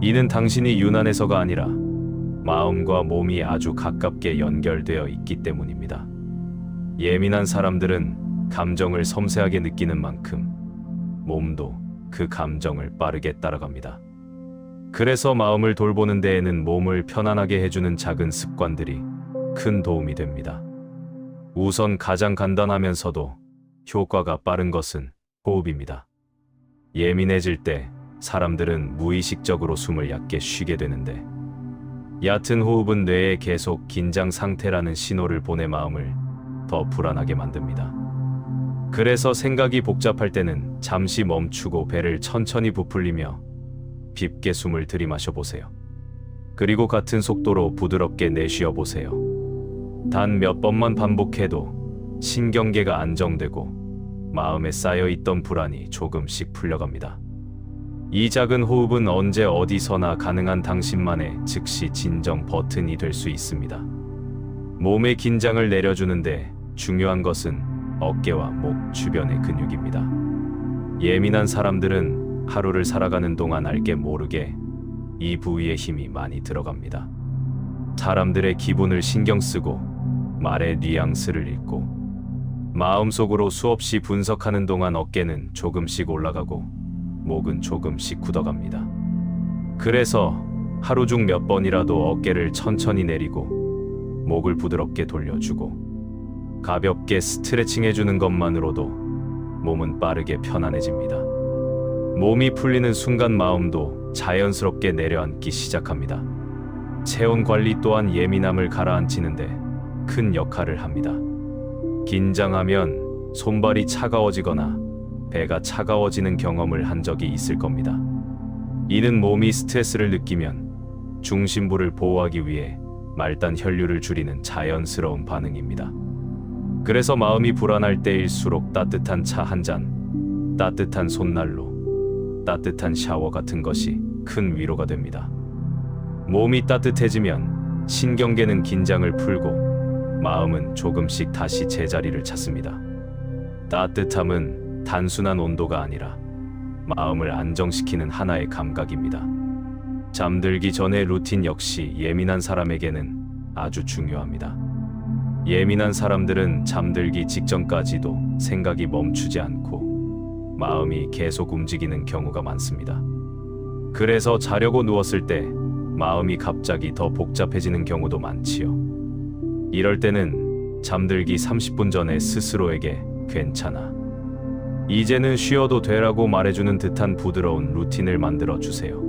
이는 당신이 유난해서가 아니라 마음과 몸이 아주 가깝게 연결되어 있기 때문입니다. 예민한 사람들은 감정을 섬세하게 느끼는 만큼 몸도 그 감정을 빠르게 따라갑니다. 그래서 마음을 돌보는 데에는 몸을 편안하게 해주는 작은 습관들이 큰 도움이 됩니다. 우선 가장 간단하면서도 효과가 빠른 것은 호흡입니다. 예민해질 때 사람들은 무의식적으로 숨을 얕게 쉬게 되는데 얕은 호흡은 뇌에 계속 긴장 상태라는 신호를 보내 마음을 더 불안하게 만듭니다. 그래서 생각이 복잡할 때는 잠시 멈추고 배를 천천히 부풀리며 깊게 숨을 들이마셔 보세요. 그리고 같은 속도로 부드럽게 내쉬어 보세요. 단 몇 번만 반복해도 신경계가 안정되고 마음에 쌓여있던 불안이 조금씩 풀려갑니다. 이 작은 호흡은 언제 어디서나 가능한 당신만의 즉시 진정 버튼이 될 수 있습니다. 몸의 긴장을 내려주는데 중요한 것은 어깨와 목 주변의 근육입니다. 예민한 사람들은 하루를 살아가는 동안 알게 모르게 이 부위에 힘이 많이 들어갑니다. 사람들의 기분을 신경 쓰고 말의 뉘앙스를 읽고 마음속으로 수없이 분석하는 동안 어깨는 조금씩 올라가고 목은 조금씩 굳어갑니다. 그래서 하루 중 몇 번이라도 어깨를 천천히 내리고 목을 부드럽게 돌려주고 가볍게 스트레칭 해주는 것만으로도 몸은 빠르게 편안해집니다. 몸이 풀리는 순간 마음도 자연스럽게 내려앉기 시작합니다. 체온 관리 또한 예민함을 가라앉히는데 큰 역할을 합니다. 긴장하면 손발이 차가워지거나 배가 차가워지는 경험을 한 적이 있을 겁니다. 이는 몸이 스트레스를 느끼면 중심부를 보호하기 위해 말단 혈류를 줄이는 자연스러운 반응입니다. 그래서 마음이 불안할 때일수록 따뜻한 차 한 잔, 따뜻한 손난로, 따뜻한 샤워 같은 것이 큰 위로가 됩니다. 몸이 따뜻해지면 신경계는 긴장을 풀고 마음은 조금씩 다시 제자리를 찾습니다. 따뜻함은 단순한 온도가 아니라 마음을 안정시키는 하나의 감각입니다. 잠들기 전의 루틴 역시 예민한 사람에게는 아주 중요합니다. 예민한 사람들은 잠들기 직전까지도 생각이 멈추지 않고 마음이 계속 움직이는 경우가 많습니다. 그래서 자려고 누웠을 때 마음이 갑자기 더 복잡해지는 경우도 많지요. 이럴 때는 잠들기 30분 전에 스스로에게 괜찮아, 이제는 쉬어도 되라고 말해주는 듯한 부드러운 루틴을 만들어 주세요.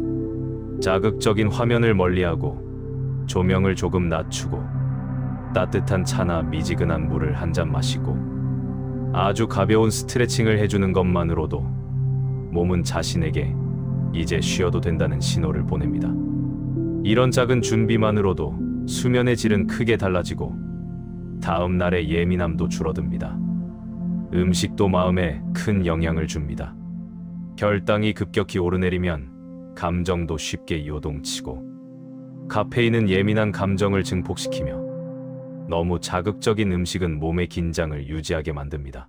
자극적인 화면을 멀리하고 조명을 조금 낮추고 따뜻한 차나 미지근한 물을 한 잔 마시고 아주 가벼운 스트레칭을 해주는 것만으로도 몸은 자신에게 이제 쉬어도 된다는 신호를 보냅니다. 이런 작은 준비만으로도 수면의 질은 크게 달라지고 다음 날의 예민함도 줄어듭니다. 음식도 마음에 큰 영향을 줍니다. 혈당이 급격히 오르내리면 감정도 쉽게 요동치고 카페인은 예민한 감정을 증폭시키며 너무 자극적인 음식은 몸의 긴장을 유지하게 만듭니다.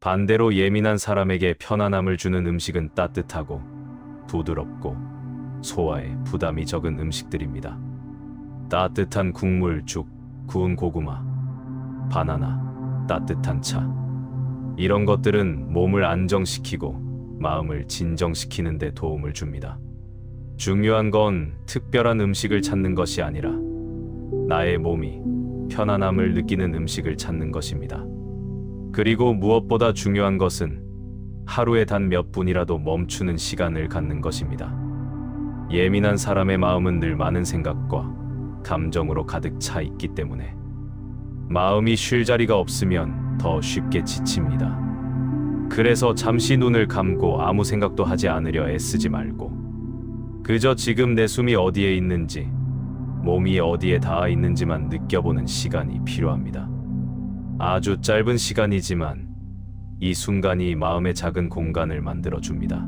반대로 예민한 사람에게 편안함을 주는 음식은 따뜻하고 부드럽고 소화에 부담이 적은 음식들입니다. 따뜻한 국물, 죽, 구운 고구마, 바나나, 따뜻한 차, 이런 것들은 몸을 안정시키고 마음을 진정시키는 데 도움을 줍니다. 중요한 건 특별한 음식을 찾는 것이 아니라 나의 몸이 편안함을 느끼는 음식을 찾는 것입니다. 그리고 무엇보다 중요한 것은 하루에 단 몇 분이라도 멈추는 시간을 갖는 것입니다. 예민한 사람의 마음은 늘 많은 생각과 감정으로 가득 차 있기 때문에 마음이 쉴 자리가 없으면 더 쉽게 지칩니다. 그래서 잠시 눈을 감고 아무 생각도 하지 않으려 애쓰지 말고 그저 지금 내 숨이 어디에 있는지, 몸이 어디에 닿아 있는지만 느껴보는 시간이 필요합니다. 아주 짧은 시간이지만 이 순간이 마음의 작은 공간을 만들어줍니다.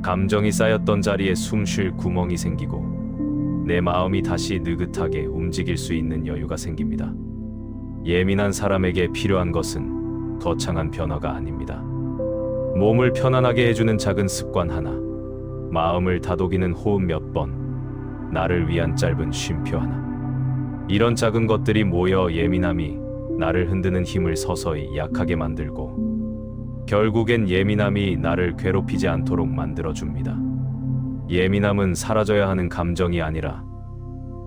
감정이 쌓였던 자리에 숨 쉴 구멍이 생기고 내 마음이 다시 느긋하게 움직일 수 있는 여유가 생깁니다. 예민한 사람에게 필요한 것은 거창한 변화가 아닙니다. 몸을 편안하게 해주는 작은 습관 하나, 마음을 다독이는 호흡 몇 번, 나를 위한 짧은 쉼표 하나. 이런 작은 것들이 모여 예민함이 나를 흔드는 힘을 서서히 약하게 만들고 결국엔 예민함이 나를 괴롭히지 않도록 만들어줍니다. 예민함은 사라져야 하는 감정이 아니라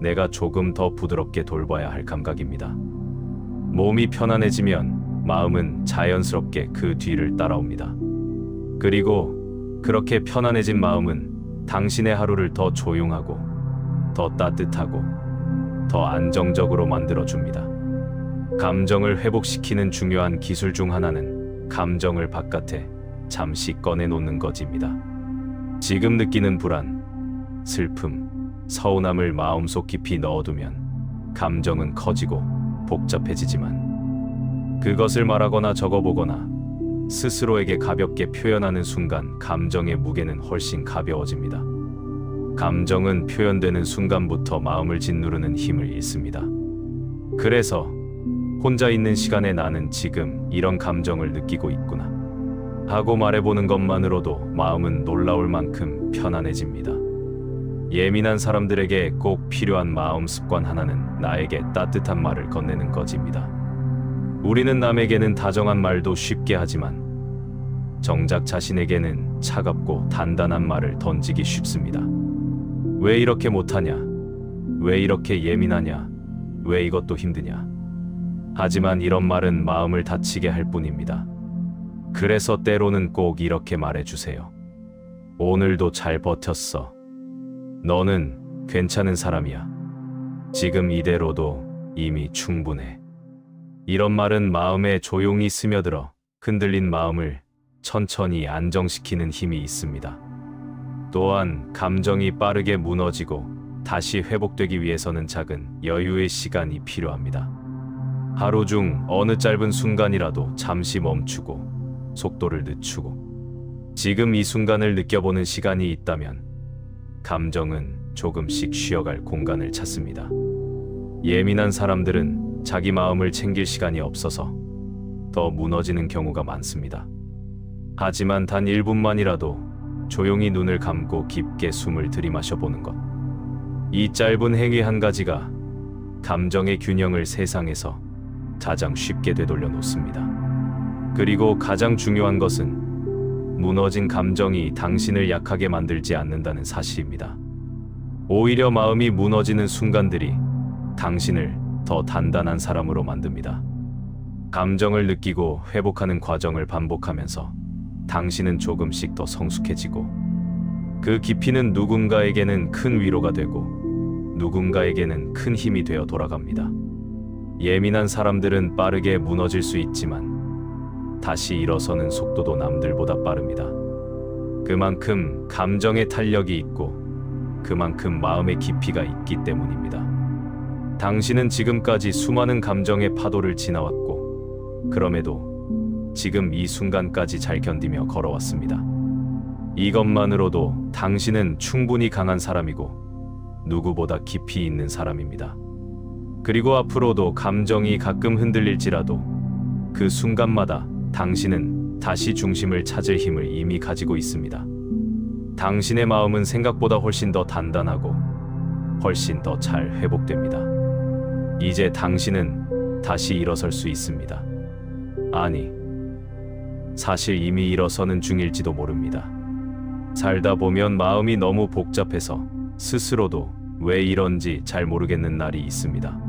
내가 조금 더 부드럽게 돌봐야 할 감각입니다. 몸이 편안해지면 마음은 자연스럽게 그 뒤를 따라옵니다. 그리고 그렇게 편안해진 마음은 당신의 하루를 더 조용하고 더 따뜻하고 더 안정적으로 만들어줍니다. 감정을 회복시키는 중요한 기술 중 하나는 감정을 바깥에 잠시 꺼내놓는 것입니다. 지금 느끼는 불안, 슬픔, 서운함을 마음속 깊이 넣어두면 감정은 커지고 복잡해지지만 그것을 말하거나 적어보거나 스스로에게 가볍게 표현하는 순간 감정의 무게는 훨씬 가벼워집니다. 감정은 표현되는 순간부터 마음을 짓누르는 힘을 잃습니다. 그래서 혼자 있는 시간에 나는 지금 이런 감정을 느끼고 있구나 하고 말해보는 것만으로도 마음은 놀라울 만큼 편안해집니다. 예민한 사람들에게 꼭 필요한 마음 습관 하나는 나에게 따뜻한 말을 건네는 것입니다. 우리는 남에게는 다정한 말도 쉽게 하지만 정작 자신에게는 차갑고 단단한 말을 던지기 쉽습니다. 왜 이렇게 못하냐? 왜 이렇게 예민하냐? 왜 이것도 힘드냐? 하지만 이런 말은 마음을 다치게 할 뿐입니다. 그래서 때로는 꼭 이렇게 말해주세요. 오늘도 잘 버텼어. 너는 괜찮은 사람이야. 지금 이대로도 이미 충분해. 이런 말은 마음에 조용히 스며들어 흔들린 마음을 천천히 안정시키는 힘이 있습니다. 또한 감정이 빠르게 무너지고 다시 회복되기 위해서는 작은 여유의 시간이 필요합니다. 하루 중 어느 짧은 순간이라도 잠시 멈추고 속도를 늦추고 지금 이 순간을 느껴보는 시간이 있다면 감정은 조금씩 쉬어갈 공간을 찾습니다. 예민한 사람들은 자기 마음을 챙길 시간이 없어서 더 무너지는 경우가 많습니다. 하지만 단 1분만이라도 조용히 눈을 감고 깊게 숨을 들이마셔 보는 것. 이 짧은 행위 한 가지가 감정의 균형을 세상에서 가장 쉽게 되돌려 놓습니다. 그리고 가장 중요한 것은 무너진 감정이 당신을 약하게 만들지 않는다는 사실입니다. 오히려 마음이 무너지는 순간들이 당신을 더 단단한 사람으로 만듭니다. 감정을 느끼고 회복하는 과정을 반복하면서 당신은 조금씩 더 성숙해지고 그 깊이는 누군가에게는 큰 위로가 되고 누군가에게는 큰 힘이 되어 돌아갑니다. 예민한 사람들은 빠르게 무너질 수 있지만 다시 일어서는 속도도 남들보다 빠릅니다. 그만큼 감정의 탄력이 있고 그만큼 마음의 깊이가 있기 때문입니다. 당신은 지금까지 수많은 감정의 파도를 지나왔고 그럼에도 지금 이 순간까지 잘 견디며 걸어왔습니다. 이것만으로도 당신은 충분히 강한 사람이고 누구보다 깊이 있는 사람입니다. 그리고 앞으로도 감정이 가끔 흔들릴지라도 그 순간마다 당신은 다시 중심을 찾을 힘을 이미 가지고 있습니다. 당신의 마음은 생각보다 훨씬 더 단단하고 훨씬 더 잘 회복됩니다. 이제 당신은 다시 일어설 수 있습니다. 아니, 사실 이미 일어서는 중일지도 모릅니다. 살다 보면 마음이 너무 복잡해서 스스로도 왜 이런지 잘 모르겠는 날이 있습니다.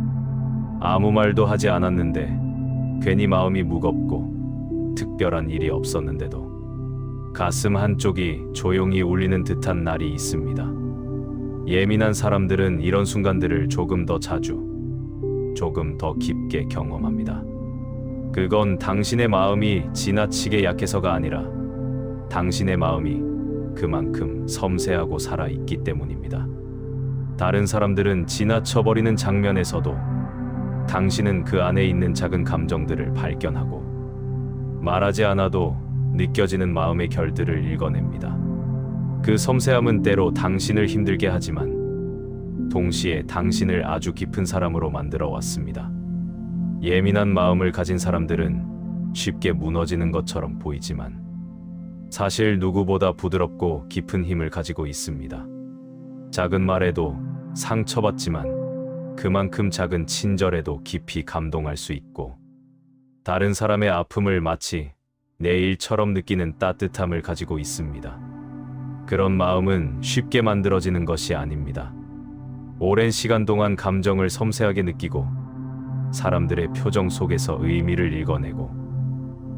아무 말도 하지 않았는데 괜히 마음이 무겁고 특별한 일이 없었는데도 가슴 한쪽이 조용히 울리는 듯한 날이 있습니다. 예민한 사람들은 이런 순간들을 조금 더 자주, 조금 더 깊게 경험합니다. 그건 당신의 마음이 지나치게 약해서가 아니라 당신의 마음이 그만큼 섬세하고 살아있기 때문입니다. 다른 사람들은 지나쳐버리는 장면에서도 당신은 그 안에 있는 작은 감정들을 발견하고 말하지 않아도 느껴지는 마음의 결들을 읽어냅니다. 그 섬세함은 때로 당신을 힘들게 하지만 동시에 당신을 아주 깊은 사람으로 만들어 왔습니다. 예민한 마음을 가진 사람들은 쉽게 무너지는 것처럼 보이지만 사실 누구보다 부드럽고 깊은 힘을 가지고 있습니다. 작은 말에도 상처받지만 그만큼 작은 친절에도 깊이 감동할 수 있고 다른 사람의 아픔을 마치 내 일처럼 느끼는 따뜻함을 가지고 있습니다. 그런 마음은 쉽게 만들어지는 것이 아닙니다. 오랜 시간 동안 감정을 섬세하게 느끼고 사람들의 표정 속에서 의미를 읽어내고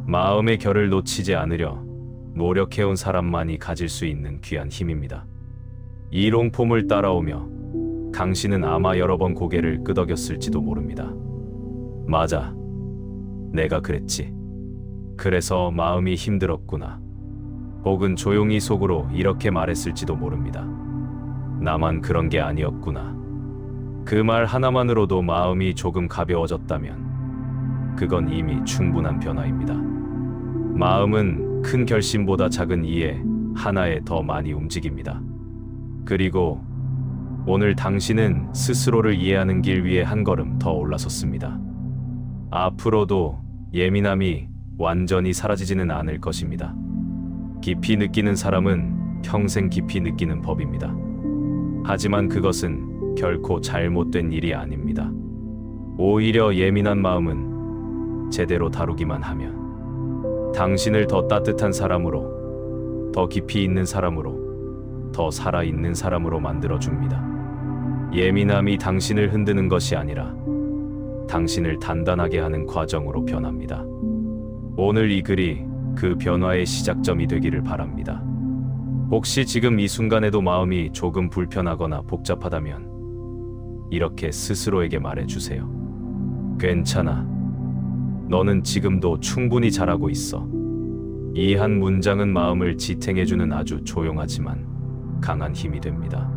마음의 결을 놓치지 않으려 노력해온 사람만이 가질 수 있는 귀한 힘입니다. 이 롱폼을 따라오며 당신은 아마 여러 번 고개를 끄덕였을지도 모릅니다. 맞아, 내가 그랬지. 그래서 마음이 힘들었구나. 혹은 조용히 속으로 이렇게 말했을지도 모릅니다. 나만 그런 게 아니었구나. 그 말 하나만으로도 마음이 조금 가벼워졌다면 그건 이미 충분한 변화입니다. 마음은 큰 결심보다 작은 이해 하나에 더 많이 움직입니다. 그리고 오늘 당신은 스스로를 이해하는 길 위에 한 걸음 더 올라섰습니다. 앞으로도 예민함이 완전히 사라지지는 않을 것입니다. 깊이 느끼는 사람은 평생 깊이 느끼는 법입니다. 하지만 그것은 결코 잘못된 일이 아닙니다. 오히려 예민한 마음은 제대로 다루기만 하면 당신을 더 따뜻한 사람으로, 더 깊이 있는 사람으로, 더 살아있는 사람으로 만들어줍니다. 예민함이 당신을 흔드는 것이 아니라 당신을 단단하게 하는 과정으로 변합니다. 오늘 이 글이 그 변화의 시작점이 되기를 바랍니다. 혹시 지금 이 순간에도 마음이 조금 불편하거나 복잡하다면 이렇게 스스로에게 말해주세요. 괜찮아. 너는 지금도 충분히 잘하고 있어. 이 한 문장은 마음을 지탱해주는 아주 조용하지만 강한 힘이 됩니다.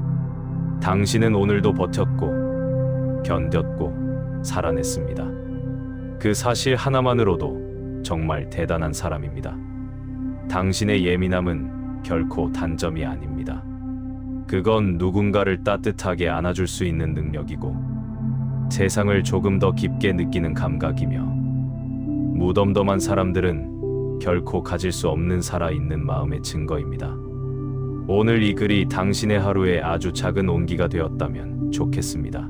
당신은 오늘도 버텼고 견뎠고 살아냈습니다. 그 사실 하나만으로도 정말 대단한 사람입니다. 당신의 예민함은 결코 단점이 아닙니다. 그건 누군가를 따뜻하게 안아줄 수 있는 능력이고 세상을 조금 더 깊게 느끼는 감각이며 무덤덤한 사람들은 결코 가질 수 없는 살아있는 마음의 증거입니다. 오늘 이 글이 당신의 하루에 아주 작은 온기가 되었다면 좋겠습니다.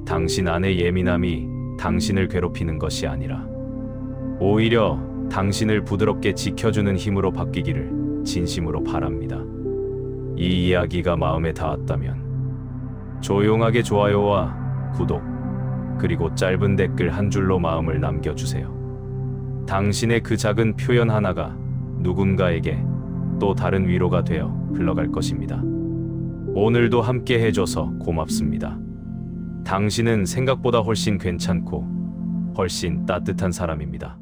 당신 안의 예민함이 당신을 괴롭히는 것이 아니라 오히려 당신을 부드럽게 지켜주는 힘으로 바뀌기를 진심으로 바랍니다. 이 이야기가 마음에 닿았다면 조용하게 좋아요와 구독 그리고 짧은 댓글 한 줄로 마음을 남겨주세요. 당신의 그 작은 표현 하나가 누군가에게 또 다른 위로가 되어 흘러갈 것입니다. 오늘도 함께 해줘서 고맙습니다. 당신은 생각보다 훨씬 괜찮고 훨씬 따뜻한 사람입니다.